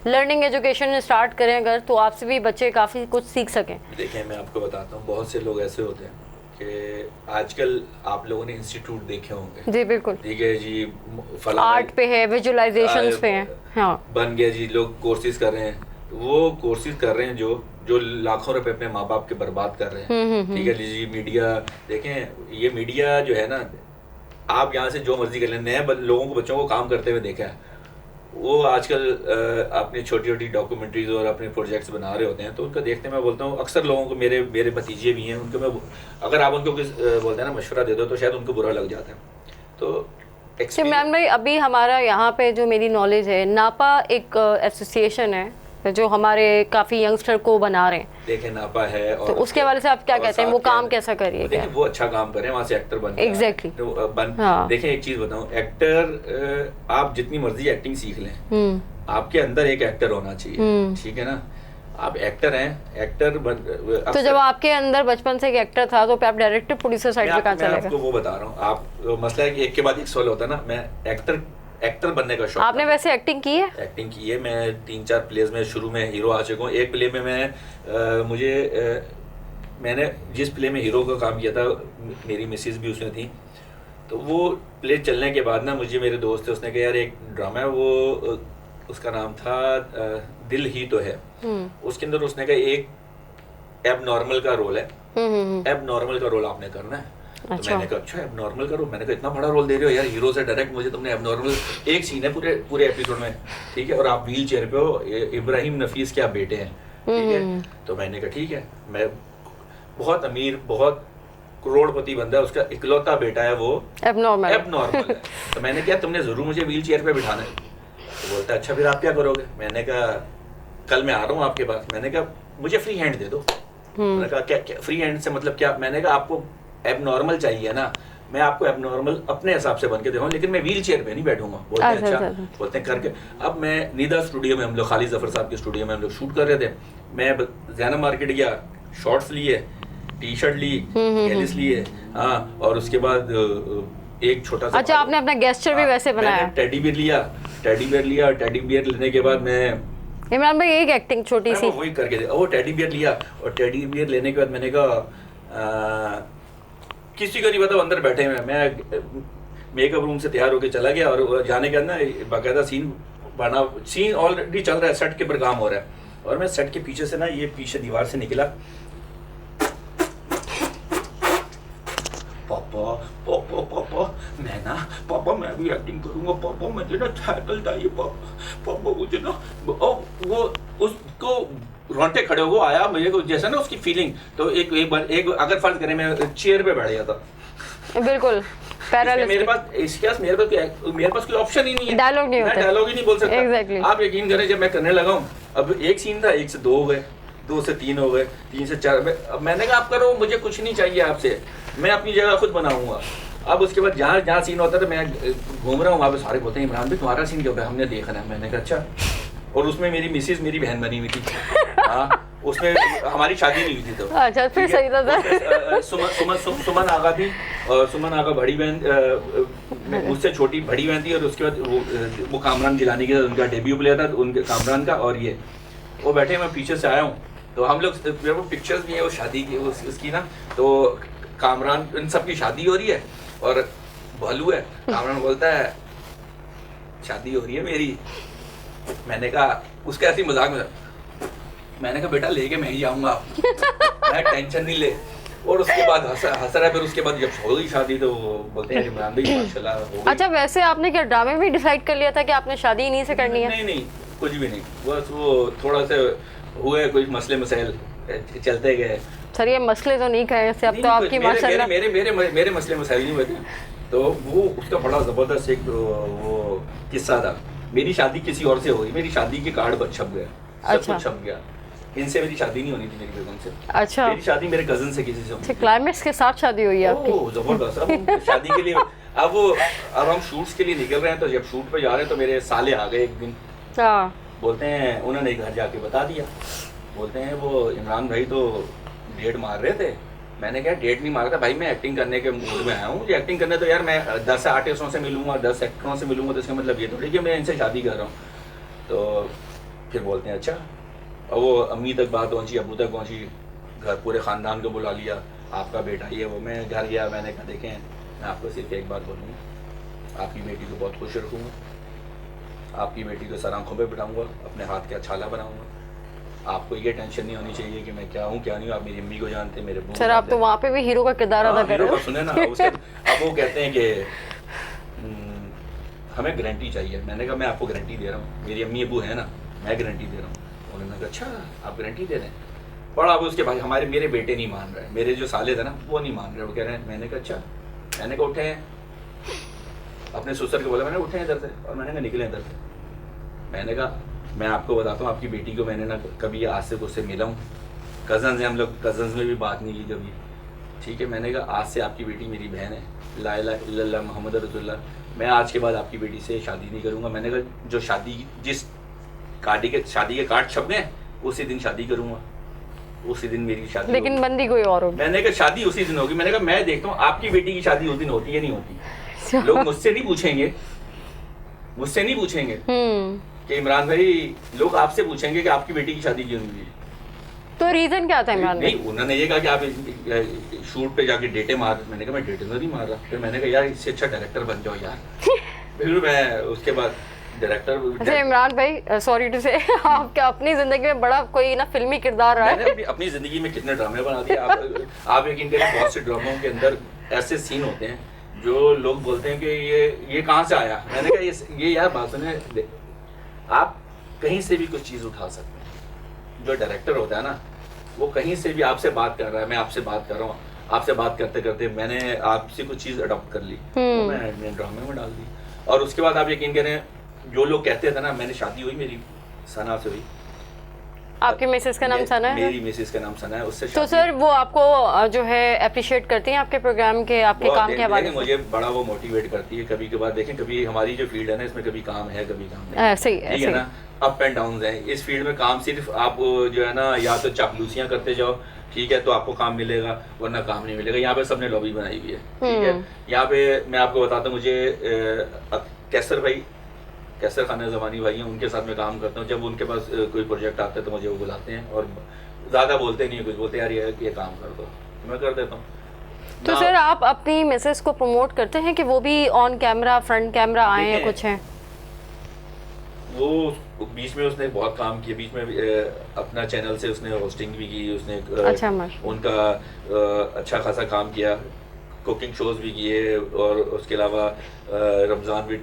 लर्निंग एजुकेशन स्टार्ट करें अगर, तो आपसे भी बच्चे काफ़ी कुछ सीख सकें। देखिए मैं आपको बताता हूँ, बहुत से लोग ऐसे होते हैं कि आजकल आप लोगों ने इंस्टीट्यूट देखे होंगे। जी बिल्कुल। ठीक है जी, आर्ट पे है, विजुअलाइजेशंस पे है, हाँ बन गया जी, लोग कोर्सेज कर रहे हैं। वो कोर्सेज कर रहे हैं जो लाखों रुपए अपने माँ बाप के बर्बाद कर रहे हैं। ठीक है जी, मीडिया देखें, ये मीडिया जो है ना, आप यहाँ से जो मर्जी कर लें, नए लोगों को बच्चों को काम करते हुए देखा है, वो आजकल अपनी छोटी छोटी डॉक्यूमेंट्रीज और अपने प्रोजेक्ट्स बना रहे होते हैं, तो उनको देखते मैं बोलता हूँ, अक्सर लोगों को मेरे भतीजे भी हैं, उनको मैं अगर आप उनको बोलते हैं ना मशवरा दे दो तो शायद उनको बुरा लग जाता है। तो इमरान भाई अभी हमारा यहाँ पे जो मेरी नॉलेज है, नापा एक एसोसिएशन है जो हमारे काफ़ी यंगस्टर को बना रहे हैं। देखें नापा है, और तो उसके हवाले से आप क्या कहते हैं, वो काम कैसा करिए? देखिए वो अच्छा काम करें, वहाँ से एक्टर बन एग्जैक्टली हाँ। देखें एक चीज़ बताऊँ, एक्टर आप जितनी मर्जी एक्टिंग सीख लें, आपके अंदर एक एक्टर होना चाहिए। ठीक है ना, आप एक्टर हैं, एक्टर तो जब आपके अंदर बचपन से एक एक्टर था तो आप डायरेक्टर प्रोड्यूसर साइड पे कहाँ चले गए? आपको वो बता रहा हूँ, आप मसला है कि एक के बाद एक सवाल होता है ना। मैं एक्टर बनने का शौक। आपने वैसे एक्टिंग की है? एक्टिंग की है, मैं 3-4 प्लेस में शुरू में हीरो आ चुका हूँ। एक प्ले में मैंने जिस प्ले में हीरो का काम किया था, मेरी मिसेज भी उसमें थी, तो वो प्ले चलने के बाद ना मुझे मेरे दोस्त थे, उसने कहा यार एक ड्रामा है, वो उसका नाम था दिल ही तो है। उसके अंदर उसने कहा एक एबनॉर्मल का रोल है, एबनॉर्मल का रोल आपने करना है। तो मैंने कहा अच्छा एबनॉर्मल का रोल, मैंने कहा इतना बड़ा रोल दे रहे हो यार, हीरो से डायरेक्ट मुझे तुमने एबनॉर्मल, एक सीन है पूरे एपिसोड में, ठीक है, और आप व्हील चेयर पे हो, इब्राहिम नफीस के आप बेटे हैं, ठीक है। तो मैंने कहा ठीक है, मैं बहुत अमीर, बहुत करोड़पति बंदा है, उसका इकलौता बेटा है, वो एबनॉर्मल है। तो मैंने कहा तुमने जरूर मुझे व्हील चेयर पे बिठाना है। तो बोलता अच्छा फिर आप क्या करोगे? मैंने कहा कल मैं आ रहा हूँ आपके पास। मैंने कहा मुझे फ्री हैंड दे दो। मैंने कहा क्या फ्री हैंड से मतलब क्या? मैंने कहा आपको एबनॉर्मल चाहिए ना, मैं आपको एबनॉर्मल अपने हिसाब से बन के देखूँ, लेकिन मैं व्हील चेयर पे नहीं बैठूंगा। बोलते हैं अच्छा, बोलते हैं करके। अब मैं निदा स्टूडियो में, हम लोग खालिद जफर साहब के स्टूडियो में हम लोग शूट कर रहे थे। मैं ज़ैनब मार्केट गया, शॉर्ट्स लिए, टी शर्ट ली, गैलिस लिए, हाँ, और उसके बाद एक छोटा सा, अच्छा आपने अपना गेस्चर भी वैसे बनाया? टेडी बियर लिया, टेडी बियर लेने के बाद मैं, इमरान भाई एक एक्टिंग छोटी सी वही करके दे, वो टेडी बियर लिया, और टेडी बियर लेने के बाद मैंने कहा किसी को नहीं पता अंदर बैठे हुए हैं। मैं मेकअप रूम से तैयार होकर चला गया, और जाने के बाद ना बाकायदा सीन ऑलरेडी चल रहा है, सेट के ऊपर काम हो रहा है, और मैं सेट के पीछे से ना, ये पीछे दीवार से निकला, पापा मैं भी एक्टिंग करूंगा, पापा मुझे ना साइकिल चाहिए, पापा मुझे ना, वो उसको रोंगटे खड़े हो आया मुझे जैसा ना उसकी फीलिंग। तो एक अगर फर्ज करें मैं चेयर पे बैठ गया था, बिल्कुल मेरे पास कोई ऑप्शन ही नहीं है, डायलॉग नहीं होता, डायलॉग ही नहीं बोल सकता। exactly. आप यकीन करें जब मैं करने लगा हूँ, अब एक सीन था, 1 से 2 हो गए, 2 से 3 हो गए, 3 से 4। अब मैंने कहा आप करो, मुझे कुछ नहीं चाहिए आपसे। मैं अपनी जगह खुद बनाऊंगा। अब उसके बाद जहाँ जहाँ सीन होता था, मैं घूम रहा हूँ, वहाँ पे सारे बोलते हैं इमरान भाई तुम्हारा सीन क्यों है, हमने देखना है। मैंने कहा अच्छा। और उसमें मेरी मिसेज मेरी बहन बनी हुई थी। हाँ, उसमें हमारी शादी नहीं हुई थी तो। अच्छा, फिर सही था सर। सुमन आगा थी, और सुमन आगा बड़ी बहन, मुझसे छोटी बड़ी बहन थी, और उसके बाद वो कामरान गिलानी के उनका डेब्यू प्ले था उनके कामरान का, और ये वो बैठे, मैं पीछे से आया हूँ, तो हम लोग मेरे को पिक्चर्स भी है वो शादी की उसकी ना, तो कामरान इन सब की शादी हो रही है और भालू है। कामरान बोलता है शादी हो रही है मेरी। मैंने कहा उसके ऐसी मजाक में, मैंने कहा बेटा लेके मैं ही जाऊंगा, मैं टेंशन नहीं ले। और उसके बाद हंस रहा है। फिर उसके बाद जब हो गई शादी तो बोलते हैं इमरान भाई माशाल्लाह हो गई। अच्छा, वैसे आपने क्या ड्रामे में डिसाइड कर लिया था कि आपने शादी इन्हीं से करनी है? नहीं, कुछ भी नहीं, बस वो थोड़ा सा हुए कुछ मसले मसाइल चलते गए। सर ये मसले तो नहीं कहे अब तो आपकी माशाल्लाह। मेरे मसले मसाइल नहीं हुए थे। तो वो उसका बड़ा ज़बरदस्त एक वो किस्सा था। मेरी शादी किसी और से हो गई, मेरी शादी के कार्ड छप गया, सब कुछ छप गया। इनसे मेरी शादी नहीं होनी थी, मेरी बेगम से। अच्छा, मेरी शादी मेरे कजन से किसी से होनी थी। क्लाइमेक्स के साथ शादी हुई है आपकी? जबरदस्त। अब शादी के लिए अब हम शूट्स के लिए निकल रहे हैं, तो जब शूट पे जा रहे हैं तो मेरे साले आ गए एक दिन। बोलते हैं, उन्होंने घर जाके बता दिया, बोलते हैं वो इमरान भाई तो डेट मार रहे थे। मैंने कहा डेट नहीं मारा था भाई, मैं एक्टिंग करने के मूड में आया हूँ। मुझे एक्टिंग करने तो यार मैं 10 आर्टिस्टों से मिलूंगा, 10 एक्टरों से मिलूंगा, तो इसका मतलब ये थोड़ी कि मैं इनसे शादी कर रहा हूँ। तो फिर बोलते हैं अच्छा। और वो अम्मी तक बात पहुँची, अबू तक पहुँची, घर पूरे ख़ानदान को बुला लिया, आपका बेटा ये वो। मैं घर गया, मैंने कहा देखें मैं आपको सिर्फ एक बात बोलूँगा, आपकी बेटी को बहुत खुश रखूँगा, आपकी बेटी को सर आँखों पर बिठाऊँगा, अपने हाथ का छाला बनाऊँगा। आपको ये टेंशन नहीं होनी चाहिए कि मैं क्या हूँ क्या नहीं हूँ। आप मेरी अम्मी को जानते हैं, मेरे सर आप तो वहाँ पे भी हीरो का किरदार अदा कर रहे हो। सुने ना अब वो कहते हैं कि हमें गारंटी चाहिए। मैंने कहा मैं आपको गारंटी दे रहा हूँ, मेरी अम्मी अबू है ना, मैं गारंटी दे रहा हूँ। उन्होंने कहा अच्छा आप गारंटी दे रहे हैं। और अब उसके बाद मेरे बेटे नहीं मान रहे, मेरे जो साले थे ना वो नहीं मान रहे, वो कह रहे हैं। मैंने कहा अच्छा। मैंने कहा उठे हैं, अपने ससुर को बोला मैंने उठे हैं इधर से, और मैंने कहा निकले इधर से। मैंने कहा मैं आपको बताता हूँ, आपकी बेटी को मैंने ना कभी आज से उससे मिला हूँ, कज़न्स हैं हम लोग, कज़न्स में भी बात नहीं की कभी, ठीक है। मैंने कहा आज से आपकी बेटी मेरी बहन है, ला इलाहा इल्लल्लाह मोहम्मद रसूलुल्लाह। मैं आज के बाद आपकी बेटी से शादी नहीं करूँगा। मैंने कहा जो जिस शादी के कार्ड छप गए उसी दिन शादी करूँगा, उसी दिन मेरी शादी। लेकिन बंदी कोई और होगी। मैंने कहा शादी उसी दिन होगी। मैंने कहा मैं देखता हूँ आपकी बेटी की शादी उस दिन होती है नहीं होती। लोग मुझसे नहीं पूछेंगे कि इमरान भाई, लोग आपसे पूछेंगे कि आपकी बेटी की शादी क्यों नहीं हुई। तो रीजन क्या था इमरान? नहीं, उन्होंने ये कहा कि आप शूट पे जाके डेटे मार। मैंने कहा मैं डेटे तो नहीं मार रहा। फिर मैंने कहा यार इससे अच्छा डायरेक्टर बन जाओ यार। फिर मैं उसके बाद डायरेक्टर। अच्छा इमरान भाई, सॉरी टू से, आपके अपनी जिंदगी में बड़ा कोई ना फिल्मी किरदार रहा है। मैंने अपनी जिंदगी में कितने ड्रामे बना दिए। आप यकीन करें, बहुत से ड्रामों के अंदर ऐसे सीन होते हैं जो लोग बोलते हैं कि ये कहाँ से आया। मैंने कहा ये यार बात सुने, आप कहीं से भी कुछ चीज़ उठा सकते हैं। जो डायरेक्टर होता है ना, वो कहीं से भी आपसे बात कर रहा है, मैं आपसे बात कर रहा हूँ, आपसे बात करते करते मैंने आपसे कुछ चीज़ अडॉप्ट कर ली, तो मैंने ड्रामे में डाल दी। और उसके बाद आप यकीन करें, जो लोग कहते थे ना, मैंने शादी हुई मेरी सना से हुई। आपकी मिसेस का नाम सना है? मेरी मिसेस का नाम सना है, उससे। तो सर वो आपको जो है अप्रिशिएट करती हैं आपके प्रोग्राम के, आपके काम के हवाले से? मुझे बड़ा वो मोटिवेट करती है। कभी कभार देखें, कभी हमारी जो फील्ड है ना, इसमें कभी काम है कभी काम नहीं, सही है, ठीक है ना, अप एंड डाउन है इस फील्ड में। काम सिर्फ आप जो है ना, या तो चापलूसियाँ करते जाओ, ठीक है, तो आपको काम मिलेगा, वरना काम नहीं मिलेगा। यहाँ पे सबने लॉबी बनाई हुई है, ठीक है। यहाँ पे मैं आपको बताता हूँ, मुझे कैसर खाना ज़मानी भाई हैं, उनके साथ मैं काम करता हूँ। जब उनके पास कोई प्रोजेक्ट आता है तो मुझे वो बुलाते हैं, और ज़्यादा बोलते नहीं, कुछ बोलते यार ये काम कर दो, मैं कर देता हूँ। तो सर आप अपनी मिसेस को प्रमोट करते हैं कि वो भी ऑन कैमरा, फ्रंट कैमरा आए हैं कुछ हैं? वो बीच में उसने बहुत काम किया, बीच में अपना चैनल से उसने होस्टिंग भी की, उसने अच्छा उनका अच्छा खासा काम किया, कुकिंग शोज़ भी किए, और उसके अलावा रमज़ान भी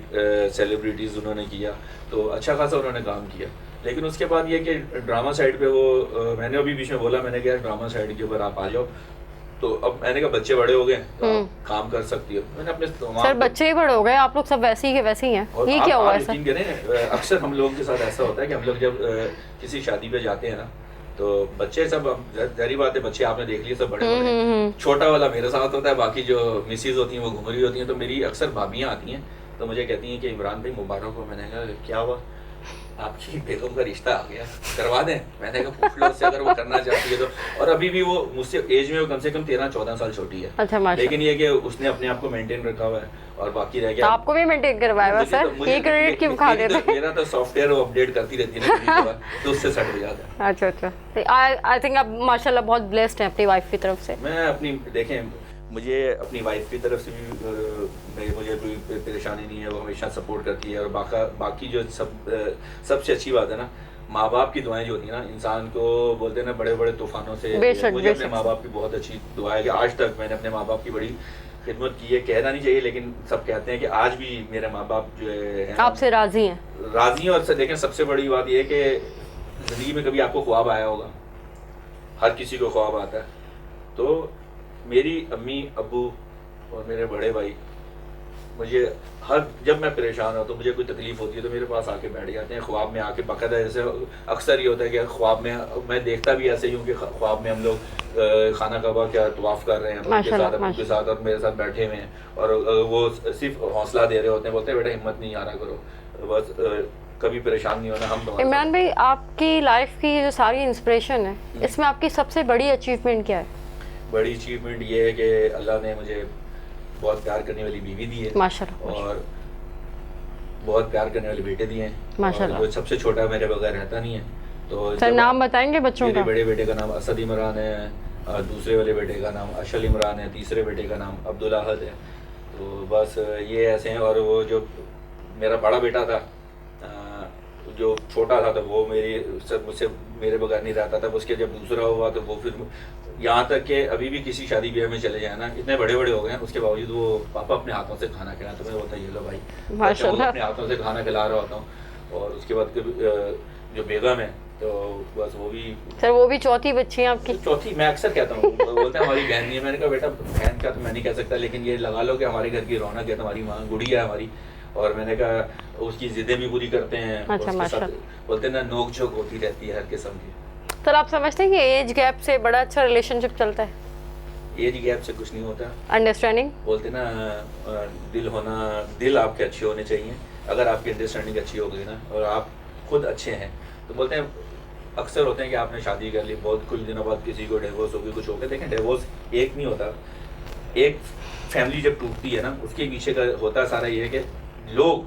सेलिब्रिटीज़ उन्होंने किया, तो अच्छा खासा उन्होंने काम किया। लेकिन उसके बाद ये कि ड्रामा साइड पे वो मैंने अभी बीच में बोला, मैंने कहा ड्रामा साइड के ऊपर आप आ जाओ। तो अब मैंने कहा बच्चे बड़े हो गए, तो आप काम कर सकती हो। मैंने अपने सर बच्चे ही बड़े हो गए, आप लोग सब वैसे ही के वैसे ही हैं। ये क्या हुआ है सर? अक्सर हम लोगों के साथ ऐसा होता है कि हम लोग जब किसी शादी पे जाते हैं ना, तो बच्चे सब, जारी बात है, बच्चे आपने देख लिए सब बड़े बड़े, छोटा वाला मेरे साथ होता है, बाकी जो मिसेज होती हैं वो घूम रही होती हैं। तो मेरी अक्सर भाभियाँ आती हैं तो मुझे कहती हैं कि इमरान भाई मुबारक हो। मैंने कहा क्या हुआ, आपकी बेगम का रिश्ता आ गया, करवा दें। मैंने कहा पूछ लो उससे अगर वो करना चाहती है तो। और अभी भी वो मुझसे एज में वो कम से कम 13-14 साल छोटी है। अच्छा, माशाल्लाह। लेकिन ये कि उसने अपने आप को मेंटेन रखा हुआ है और बाकी रह तो गया। आपको भी मेंटेन करवाया हुआ सर, ये क्रेडिट क्यों खा देते हैं? मेरा तो सॉफ्टवेयर वो अपडेट करती रहती है ना, तो उससे सेट हो जाता है। अच्छा अच्छा, आई थिंक आप माशाल्लाह बहुत ब्लेस्ड हैं अपनी वाइफ की तरफ से। मैं अपनी, देखें, मुझे अपनी वाइफ की तरफ से भी मुझे कोई परेशानी नहीं है, वो हमेशा सपोर्ट करती है। और बाकी जो सबसे अच्छी बात है ना, माँ बाप की दुआएं जो होती है ना, इंसान को बोलते हैं ना बड़े बड़े तूफानों से। मुझे अपने माँ बाप की बहुत अच्छी दुआ है कि आज तक मैंने अपने माँ बाप की बड़ी खिदमत की है। कहना नहीं चाहिए लेकिन सब कहते हैं कि आज भी मेरे माँ बाप जो है आपसे राजी हैं। राजी हैं। और देखें सबसे बड़ी बात यह है कि ज़िंदगी में कभी आपको ख्वाब आया होगा, हर किसी को ख्वाब आता है। तो मेरी अम्मी अब्बू और मेरे बड़े भाई मुझे जब मैं परेशान होता हूँ, मुझे कोई तकलीफ होती है तो मेरे पास आके बैठ जाते हैं, ख्वाब में आके। बाकायदा जैसे अक्सर ये होता है कि ख्वाब में मैं देखता भी ऐसे ही हूँ कि ख्वाब में हम लोग खाना कबा क्या तवाफ़ कर रहे हैं उनके साथ और मेरे साथ बैठे हुए हैं, और वो सिर्फ हौसला दे रहे होते हैं, बोलते हैं बेटा हिम्मत नहीं हारा करो, बस कभी परेशान नहीं होना। हम इमरान भाई, आपकी लाइफ की जो सारी इंस्पिरेशन है, इसमें आपकी सबसे बड़ी अचीवमेंट क्या है? बड़ी अचीवमेंट ये है कि अल्लाह ने मुझे बहुत प्यार करने वाली बीवी दी है माशाल्लाह, और बहुत प्यार करने वाले बेटे दिए हैं माशाल्लाह। जो सबसे छोटा मेरे बगैर रहता नहीं है। तो सर नाम बताएंगे बच्चों का? मेरे बड़े बेटे का नाम असद इमरान है, और दूसरे वाले बेटे का नाम अशल इमरान है, तीसरे बेटे का नाम अब्दुल अहद है। तो बस ये ऐसे हैं। और वो जो मेरा बड़ा बेटा था, जो छोटा था, तो वो मुझसे मेरे बगैर नहीं रहता था। उसके जब दूसरा हुआ तो वो फिर यहाँ तक कि अभी भी किसी शादी ब्याह में चले जाए ना, इतने बड़े बड़े हो गए हैं, उसके बावजूद वो पापा अपने हाथों से खाना खिलाते हैं। होता है ये लो भाई, माशाल्लाह, अपने हाथों से खाना खिला रहा होता हूँ। और उसके बाद जो बेगम है तो बस वो भी सर, वो भी चौथी बच्ची है आपकी? चौथी, मैं अक्सर कहता हूँ, बोलते हैं हमारी बहन नहीं है। मैंने कहा बेटा बहन का तो मैं नहीं कह सकता, लेकिन ये लगा लो कि हमारे घर की रौनक है, तुम्हारी माँ गुड़िया है हमारी। और मैंने कहा उसकी जिद्दें भी पूरी करते हैं। अच्छा, माशाल्लाह। बोलते हैं ना नोक झोंक होती रहती है हर किस्म की। सर आप समझते हैं कि एज गैप से बड़ा अच्छा रिलेशनशिप चलता है? एज गैप से कुछ नहीं होता, अंडरस्टैंडिंग। बोलते ना दिल आपके अच्छे होने चाहिए। अगर आपकी अंडरस्टैंडिंग अच्छी हो गई ना और आप खुद अच्छे हैं, तो बोलते हैं अक्सर होते हैं कि आपने शादी कर ली, बहुत कुछ दिनों बाद किसी को डिवोर्स हो गई, कुछ हो गया। देखें डिवोर्स एक नहीं होता, एक फैमिली जब टूटती है ना, उसके पीछे का होता सारा ये है कि लोग,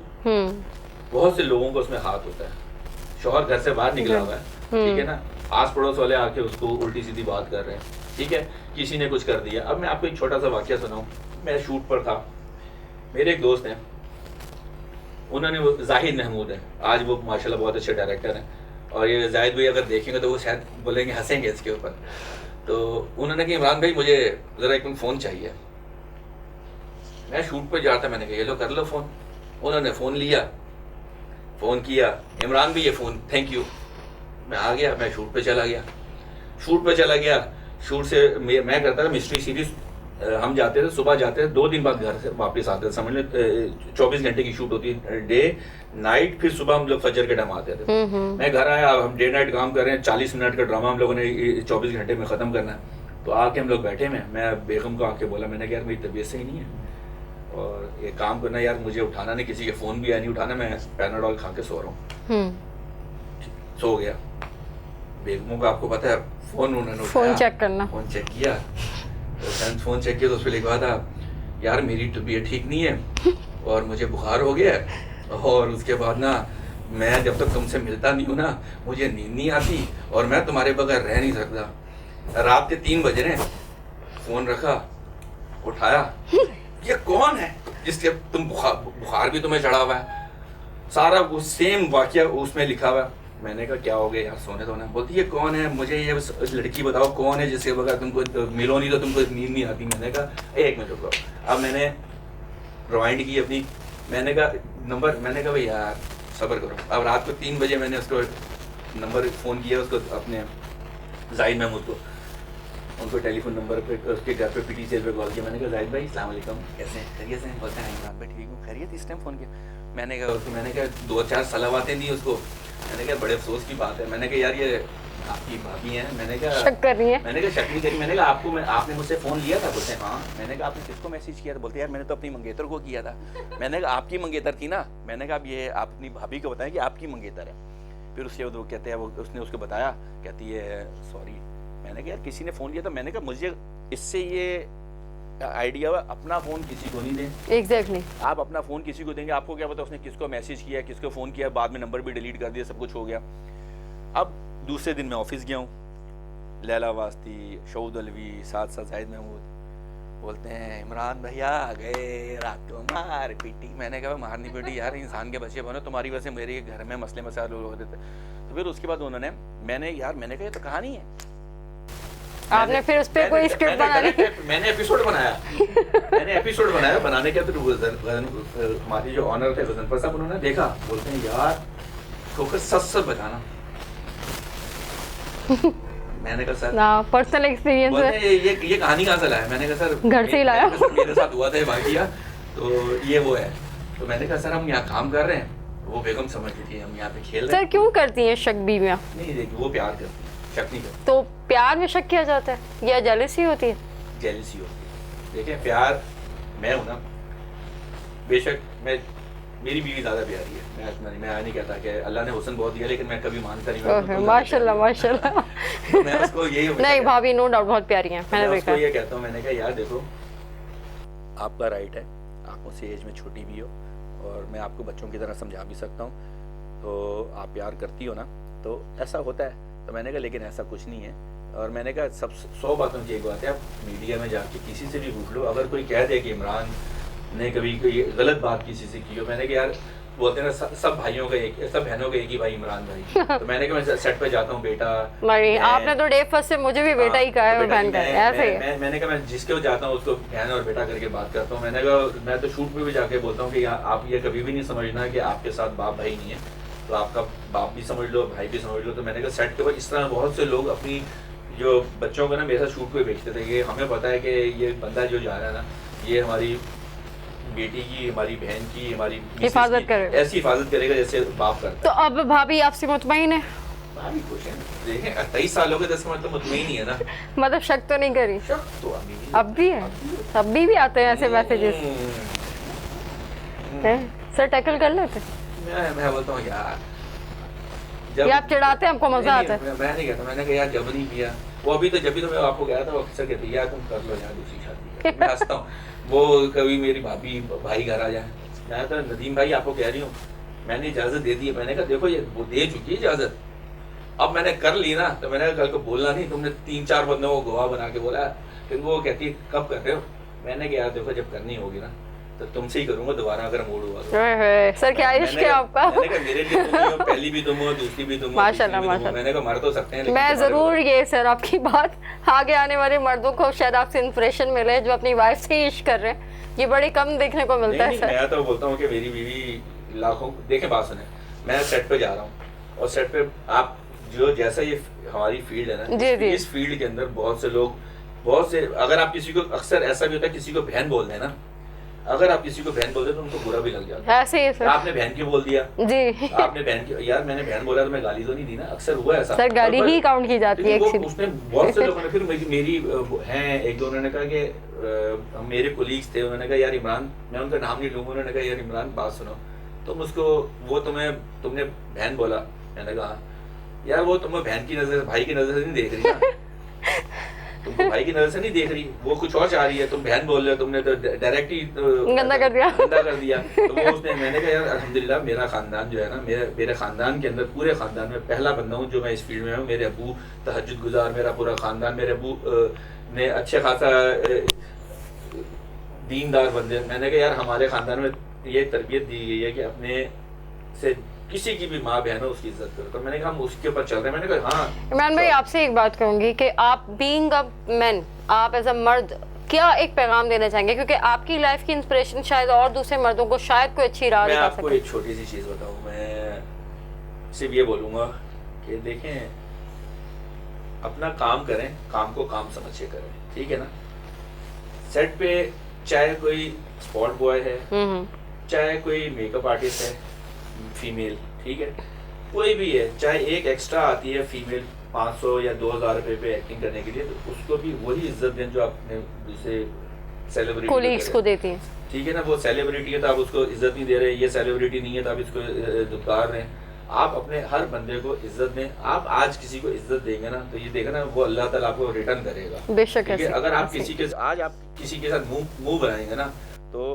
बहुत से लोगों को उसमें हाथ होता है। शौहर घर से बाहर निकला हुआ है, ठीक है ना, आस पड़ोस वाले आके उसको उल्टी सीधी बात कर रहे हैं, ठीक है, किसी ने कुछ कर दिया। अब मैं आपको एक छोटा सा वाकया सुनाऊं। मैं शूट पर था, मेरे एक दोस्त हैं, उन्होंने, वो जाहिद महमूद है, आज वो माशाल्लाह बहुत अच्छे डायरेक्टर हैं। और ये जाहिद भाई अगर देखेंगे तो वो शायद बोलेंगे, हंसेंगे इसके ऊपर। तो उन्होंने कहा इमरान भाई मुझे ज़रा एक फ़ोन चाहिए। मैं शूट पर जाता, मैंने कहा ये लो कर लो फ़ोन। उन्होंने फ़ोन लिया, फ़ोन किया, इमरान भाई ये फ़ोन, थैंक यू। मैं आ गया, मैं शूट पे चला गया। शूट से मैं करता था मिस्ट्री सीरीज। हम जाते थे, सुबह जाते थे, 2 दिन बाद घर से वापस आते थे। समझ लें 24 घंटे की शूट होती है, डे नाइट, फिर सुबह हम लोग फजर के टाइम आते थे। मैं घर आया, अब हम डे नाइट काम कर रहे हैं, 40 मिनट का ड्रामा हम लोगों ने 24 घंटे में ख़त्म करना है। तो आके हम लोग बैठे में, मैं बेगम को आके बोला, मैंने कहा यार मेरी तबीयत सही नहीं है और ये काम करना यार, मुझे उठाना नहीं, किसी के फ़ोन भी नहीं उठाना, मैं पैनाडोल खा के सो रहा हूँ। सो गया। बेगमों का आपको पता है, फ़ोन उन्होंने फ़ोन चेक करना, फ़ोन चेक किया, फ़ोन चेक किया तो उस पर लिखा था यार मेरी तबीयत ठीक नहीं है और मुझे बुखार हो गया है, और उसके बाद ना मैं जब तक तुमसे मिलता नहीं हूँ ना, मुझे नींद नहीं आती और मैं तुम्हारे बगैर रह नहीं सकता। रात के 3 बजे ने फ़ोन रखा, उठाया, ये कौन है जिसके तुम बुखार भी तुम्हें चढ़ा हुआ है, सारा वो सेम वाकया उसमें लिखा हुआ। मैंने कहा क्या हो गया यार, सोने दो ना। बोलती ये कौन है, मुझे ये लड़की बताओ कौन है जिसके बगैर तुमको मिलो नहीं तो तुमको नींद नहीं आती। मैंने कहा 1 मिनट रुको। अब मैंने रिवाइंड की अपनी, मैंने कहा नंबर, मैंने कहा भाई यार सब्र करो। अब रात को 3 बजे मैंने उसको नंबर फ़ोन किया, उसको अपने जाहिद महमूद को, उनको टेलीफोन नंबर पे उसके घर पे पीटी सेल पे कॉल किया। मैंने कहा जाहिद भाई अस्सलाम वालेकुम, कैसे हैं, खैरियत से हैं? बोलते हैं इमरान भाई ठीक हूँ, खैरियत। इस टाइम फ़ोन किया। मैंने कहा 2-4 सलावातें दी उसको। मैंने कहा बड़े अफसोस की बात है, मैंने कहा यार ये आपकी भाभी हैं। मैंने कहा शक कर रही है। मैंने कहा शक नहीं करी। मैंने कहा आपने मुझसे फ़ोन लिया था? बोलते हैं हाँ। मैंने कहा आपने किसको मैसेज किया था? बोलते यार मैंने तो अपनी मंगेतर को किया था। मैंने कहा आपकी मंगेतर थी ना? मैंने कहा अब ये आप अपनी भाभी को बताएं कि आपकी मंगेतर है। फिर उसके बाद वो कहते हैं, वो उसने उसको बताया, कहती है सॉरी। मैंने कहा यार किसी ने फ़ोन लिया था। मैंने कहा मुझे इससे ये आइडिया हुआ, अपना फ़ोन किसी को नहीं दें। एग्जैक्टली। आप अपना फ़ोन किसी को देंगे, आपको क्या पता उसने किसको मैसेज किया, किसको फ़ोन किया, बाद में नंबर भी डिलीट कर दिया, सब कुछ हो गया। अब दूसरे दिन मैं ऑफिस गया हूँ, लैला वास्ती, शौद अलवी, साथ जाहिद महमूद बोलते हैं इमरान भैया आ गए, रात को मार पीटी। मैंने कहा मारनी पीटी यार, इंसान के बच्चे बनो, तुम्हारी वजह से मेरे घर में मसले मसाइल हो रहे थे। तो फिर उसके बाद उन्होंने मैंने कहा ये तो कहानी है। आपने फिर उस पर कोई स्क्रिप्ट बना ली? मैंने एपिसोड बनाया। बनाने के तो हमारे जो ऑनर थे गजनफर साहब, उन्होंने देखा, बोलते हैं यार ठोकर सच बताना। मैंने कहा सर ना पर्सनल एक्सपीरियंस है। ये कहानी कहाँ से लाया? मैंने कहा सर घर से ही लाया। मेरे साथ हुआ था ये वाकया, तो ये वो है। तो मैंने कहा सर हम यहाँ काम कर रहे हैं, वो बेगम समझती थी हम यहाँ पे खेल रहे सर क्यों करती हैं शक बीवियाँ? नहीं देखिए वो प्यार करती है, शक नहीं करती। तो प्यार में शक किया जाता है या जेलसी होती है? जेलसी होती है। देखिए प्यार मैं हूँ ना, बेशक मेरी बीवी ज़्यादा प्यारी है। मैं नहीं कहता कि अल्लाह ने हुस्न बहुत दिया, लेकिन मैं कभी मानता नहीं। माशाल्लाह माशाल्लाह। मैं उसको यही नहीं भाभी नो डाउट बहुत प्यारी हैं, मैंने देखा। ये कहता हूँ, मैंने कहा यार देखो आपका राइट है, आप मुझसे एज में छोटी भी हो और मैं आपको बच्चों की तरह समझा भी सकता हूँ, तो आप प्यार करती हो ना, तो ऐसा होता है। तो मैंने कहा लेकिन ऐसा कुछ नहीं है। और मैंने कहा सब 100 बातों की एक बात है, आप मीडिया में जाके किसी से भी पूछ लो, अगर कोई कह दे कि इमरान ने कभी कोई गलत बात किसी से की हो, मैंने कहा यार बोलते हैं ना सब भाइयों का एक, सब बहनों का एक ही भाई इमरान भाई। तो मैंने कहा मैं सेट पे जाता हूँ बेटा, आपने तो डे फर्स्ट से मुझे भी बेटा ही कहा है, बहन का ऐसे ही। मैंने कहा मैं जिसके जाता हूँ उसको बहन और बेटा करके बात करता हूँ। मैंने कहा मैं तो शूट में भी जाके बोलता हूँ कि आप ये कभी भी नहीं समझना कि आपके साथ बाप भाई नहीं है, तो आपका बाप भी समझ लो, भाई भी समझ लो। तो मैंने कहा सेट के बाद इस तरह बहुत से लोग अपनी जो बच्चों को ना मेरे साथ शूट पे भेजते थे, ये हमें पता है कि ये बंदा जो जा रहा है ना, ये हमारी बेटी की, हमारी बहन की, हमारी हिफाजत करेगा, ऐसी हिफाजत करेगा जैसे बाप करता। तो अब भाभी आपसे मुतमईन है? भाभी खुश है। देखें 28 साल हो गए, 10 का मतलब मुतमईन ही है ना। मतलब शक तो नहीं करी? शक तो अभी भी है, अभी भी आते हैं ऐसे मैसेजेस। सर टैकल कर लेते? मैं बोलता हूँ यार, जब आप चिढ़ाते हैं आपको मजा आता है? मैं नहीं कहता, मैंने कहा यार जब नहीं किया वो अभी तो, जब भी तो मैं आपको गया था वो अक्सर कहती यार तुम कर लो यार दूसरी शादी। मैं हंसता हूँ, वो कभी मेरी भाभी भाई घर आ जाए, मैं तो नदीम भाई आपको कह रही हूँ मैंने इजाजत दे दी है। मैंने कहा देखो ये वो दे चुकी है इजाजत, अब मैंने कर ली ना, तो मैंने कल को बोलना नहीं, तुमने 3-4 बंदों को गवाह बना के बोला। फिर वो कहती है कब कर रहे हो? मैंने कहा यार देखो जब करनी होगी ना तो तुमसे ही करूंगा दोबारा, अगर मूड हुआ तो। सर क्या इश्क है आपका? मैंने कहा मेरे लिए तुम हो, पहली भी तुम हो, दूसरी भी तुम हो, माशाल्लाह तीसरी भी तुम हो। माशाल्लाह। मैंने कहा मर तो सकते हैं, मैं जरूर ये सर आपकी बात आगे आने वाले मर्दों को शायद आपसे इंस्पिरेशन मिले जो अपनी वाइफ से इश्क कर रहे हैं, ये बड़ी कम देखने को मिलता है सर। मैं तो बोलता हूँ कि मेरी बीवी लाखों, देखें बात सुने, मैं सेट पे जा रहा हूँ और सेट पे आप जो जैसा ये हमारी फील्ड है ना, इस फील्ड के अंदर बहुत से लोग, बहुत से, अगर आप किसी को, अक्सर ऐसा भी होता है किसी को बहन बोल दें ना, अगर आप किसी को बहन बोल दे तो उनको बुरा भी लग जाता है। ऐसे ही सर, आपने बहन की बोल दिया जी, आपने बहन की, यार मैंने बहन बोला तो मैं गाली तो नहीं दी ना, अक्सर हुआ ऐसा सर, गाली ही काउंट की जाती है एक्चुअली। उसने बहुत से लोगों ने, फिर मेरी हैं एक दो, उन्होंने कहा कि मेरे कोलीग्स थे, उन्होंने कहा यार इमरान, मैं उनका नाम नहीं लूंगा, उन्होंने कहा यार इमरान बात सुनो, तुम उसको, वो तुमने बहन बोला, मैंने कहा यार वो तुम्हें बहन की नजर, भाई की नजर से नहीं देख रही ना, तुमको भाई की नजर से नहीं देख रही, वो कुछ और चाह रही है, तुम बहन बोल रहे हो, तुमने तो डायरेक्ट ही गंदा कर दिया। तो वो उसने, मैंने कहा यार अल्हम्दुलिल्लाह मेरा खानदान जो है ना, मेरे खानदान के अंदर, पूरे खानदान में पहला बंदा हूँ जो मैं इस फील्ड में हूँ। मेरे अबू तहज्जुद गुजार, मेरा पूरा खानदान, मेरे अबू ने अच्छे खासा दीनदार बंदे। मैंने कहा यार हमारे खानदान में ये तरबियत दी गई है कि अपने से किसी की भी माँ बहन हो उसकी इज्जत करो, तो मैंने कहा हम उसके ऊपर चल रहे हैं। मैंने कहा हाँ। इमरान भाई आपसे एक बात कहूंगी कि आप बीइंग अ मैन, आप एज अ मर्द क्या एक पैगाम देना चाहेंगे, क्योंकि आपकी लाइफ की इंस्पिरेशन शायद और दूसरे मर्दों को शायद कोई अच्छी राह दिखा सके। मैं आपको एक छोटी सी चीज बताऊं, मैं सिर्फ ये बोलूंगा कि देखें अपना काम करें, काम को काम समझ के करें, ठीक है ना। सेट पे चाहे कोई स्पॉट बॉय है, चाहे कोई मेकअप आर्टिस्ट है फीमेल, ठीक है, कोई भी है, चाहे एक एक्स्ट्रा आती है फीमेल 500 या 2000 रुपए पे एक्टिंग करने के लिए, तो उसको भी वही इज्जत दें जो आपने दूसरे सेलिब्रिटी कोलीग्स को देती हैं। ठीक है ना, वो सेलिब्रिटी है तो आप उसको इज्जत नहीं दे रहे, ये सेलिब्रिटी नहीं है तो आप इसको दुत्कार रहे हैं। आप अपने हर बंदे को इज्जत दें। आप आज किसी को इज्जत देंगे ना तो ये देखा ना, वो अल्लाह ताला आपको रिटर्न करेगा। बेशक ठीक है, ऐसे- अगर आप ऐसे। किसी के आज आप किसी के साथ मुंह बनाएंगे ना तो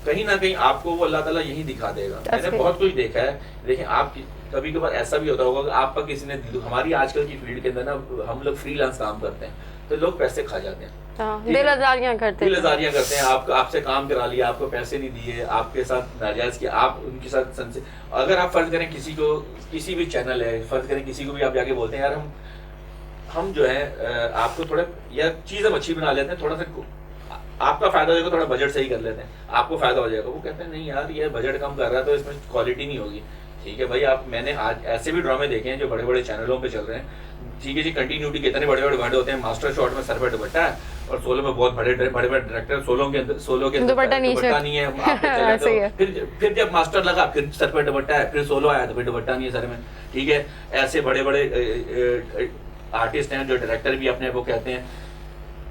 कहीं ना कहीं आपको वो अल्लाह ताला यही दिखा देगा। मैंने right. बहुत कुछ देखा है। लेकिन आप कभी कभार ऐसा भी होता होगा कि आपका किसी ने, हमारी आजकल की फील्ड के अंदर ना हम लोग फ्रीलांस काम करते हैं तो लोग पैसे खा जाते हैं, हाँ, ठीक है? दिल आजारियां करते हैं। दिलआजारियां करते हैं, आपसे काम करा लिया, आपको पैसे नहीं दिए, आपके साथ नाजायज किया, आप उनके साथ संसे। अगर आप फर्ज करें किसी को, किसी भी चैनल है, फर्ज करें किसी को भी आप जाके बोलते हैं यार हम जो है आपको थोड़ा या चीज़ हम अच्छी बना लेते हैं, थोड़ा सा आपका फायदा हो जाएगा, थोड़ा बजट सही कर लेते हैं, आपको फायदा हो जाएगा। वो कहते हैं नहीं यार ये बजट कम कर रहा है तो इसमें क्वालिटी नहीं होगी। ठीक है भाई, आप मैंने आज ऐसे भी ड्रामे देखे हैं जो बड़े बड़े चैनलों पे चल रहे हैं। ठीक है जी, कंटिन्यूटी कितने बड़े बड़े वर्ड होते हैं। मास्टर शॉट में सर पे दुपट्टा है और सोलो में बहुत बड़े बड़े डायरेक्टर, सोलो के अंदर दुपट्टा नहीं है। आप पे चले जाते सही हो। है। फिर जब मास्टर लगा फिर सर पे दुपट्टा है, फिर सोलो आया तो फिर दुपट्टा नहीं है सर में। ठीक है, ऐसे बड़े बड़े आर्टिस्ट हैं जो डायरेक्टर भी अपने को कहते हैं।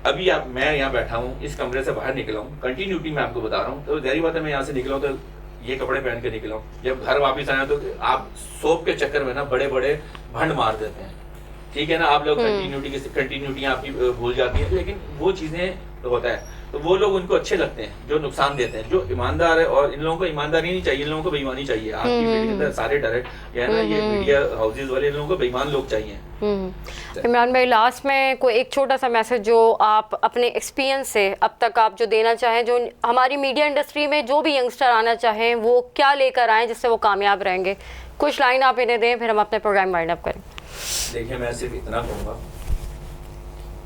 अभी मैं यहाँ बैठा हूँ, इस कमरे से बाहर निकला हूँ, कंटिन्यूटी में आपको बता रहा हूँ, तो जाहिर बात है मैं यहाँ से निकला हूँ तो ये कपड़े पहन के निकला हूँ। जब घर वापस आया तो आप सोप के चक्कर में ना बड़े बड़े भंड मार देते हैं। ठीक है ना, आप लोग कंटिन्यूटियाँ आपकी भूल जाती है, लेकिन वो चीज़ें होता है तो वो लोग उनको अच्छे लगते हैं जो नुकसान देते हैं, जो ईमानदार है। और इन लोगों को ईमानदारी नहीं चाहिए, इन लोगों को बेईमानी चाहिए। आज की फील्ड के अंदर सारे डायरेक्ट या ना ये मीडिया हाउसेज वाले, इन लोगों को बेईमान लोग चाहिए। इमरान भाई, लास्ट में कोई एक छोटा सा मैसेज जो आप अपने एक्सपीरियंस से अब तक आप जो देना चाहें, जो हमारी मीडिया इंडस्ट्री में जो भी यंगस्टर आना चाहें वो क्या लेकर आएँ जिससे वो कामयाब रहेंगे, कुछ लाइन आप इन्हें दें, फिर हम अपने प्रोग्राम वाइंड अप करें। देखिए, मैं सिर्फ इतना कहूँगा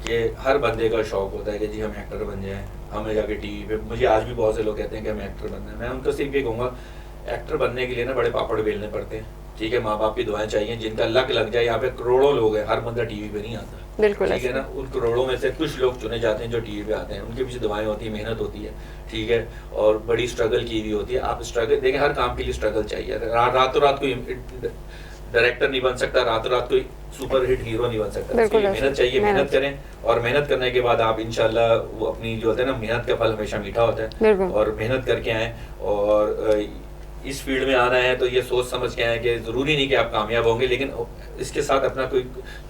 कि हर बंदे का शौक होता है कि जी हम एक्टर बन जाएं, हमें जाके टीवी पे। मुझे आज भी बहुत से लोग कहते हैं कि हमें एक्टर बनना है। मैं उनको सिर्फ ये कहूँगा, एक्टर बनने के लिए ना बड़े पापड़ बेलने पड़ते हैं। ठीक है, माँ बाप की दुआएं चाहिए, जिनका लक लग जाए। यहाँ पे करोड़ों लोग हैं, हर बंदा टीवी पे नहीं आता। बिल्कुल, ठीक है ना, उन करोड़ों में से कुछ लोग चुने जाते हैं जो टीवी पे आते हैं। उनके पीछे दुआएं होती है, मेहनत होती है। ठीक है, और बड़ी स्ट्रगल की भी होती है। आप स्ट्रगल देखें, हर काम के लिए स्ट्रगल चाहिए। रातों रात कोई डायरेक्टर नहीं बन सकता, रातों रात कोई सुपर हिट हीरो नहीं बन सकता। इसके लिए मेहनत चाहिए, मेहनत करें और मेहनत करने के बाद आप इंशाल्लाह वो अपनी जो होता है ना, मेहनत का फल हमेशा मीठा होता है। और मेहनत करके आए और इस फील्ड में आना है तो ये सोच समझ के आए कि ज़रूरी नहीं कि आप कामयाब होंगे, लेकिन इसके साथ अपना कोई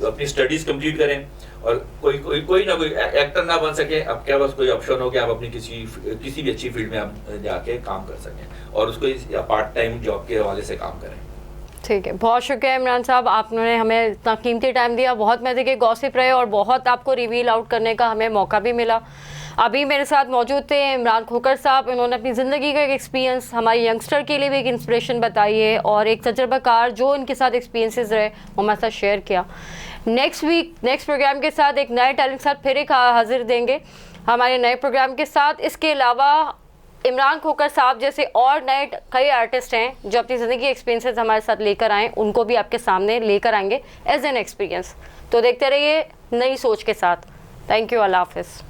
अपनी स्टडीज़ कंप्लीट करें। और कोई ना कोई एक्टर ना बन सके, अब क्या बस कोई ऑप्शन हो कि आप अपनी किसी भी अच्छी फील्ड में आप जाके काम कर सकें और उसको पार्ट टाइम जॉब के हवाले से काम करें। ठीक है, बहुत शुक्रिया इमरान साहब, आपने हमें इतना कीमती टाइम दिया। बहुत मज़े के गॉसिप रहे और बहुत आपको रिवील आउट करने का हमें मौका भी मिला। अभी मेरे साथ मौजूद थे इमरान खोकर साहब। इन्होंने अपनी ज़िंदगी का एक एक्सपीरियंस हमारे यंगस्टर के लिए भी एक इंस्पिरेशन बताई है और एक तजर्बाकार जो इनके साथ एक्सपीरियंसेस रहे वो हमारे साथ शेयर किया। नेक्स्ट वीक नेक्स्ट प्रोग्राम के साथ एक नए टैलेंट के साथ फिर एक हाजिर देंगे हमारे नए प्रोग्राम के साथ। इसके अलावा इमरान खोकर साहब जैसे और नए कई आर्टिस्ट हैं जो अपनी ज़िंदगी एक्सपीरियंसेस हमारे साथ लेकर आएँ, उनको भी आपके सामने लेकर आएंगे एज एन एक्सपीरियंस। तो देखते रहिए नई सोच के साथ। थैंक यू, अल्लाह हाफिज़।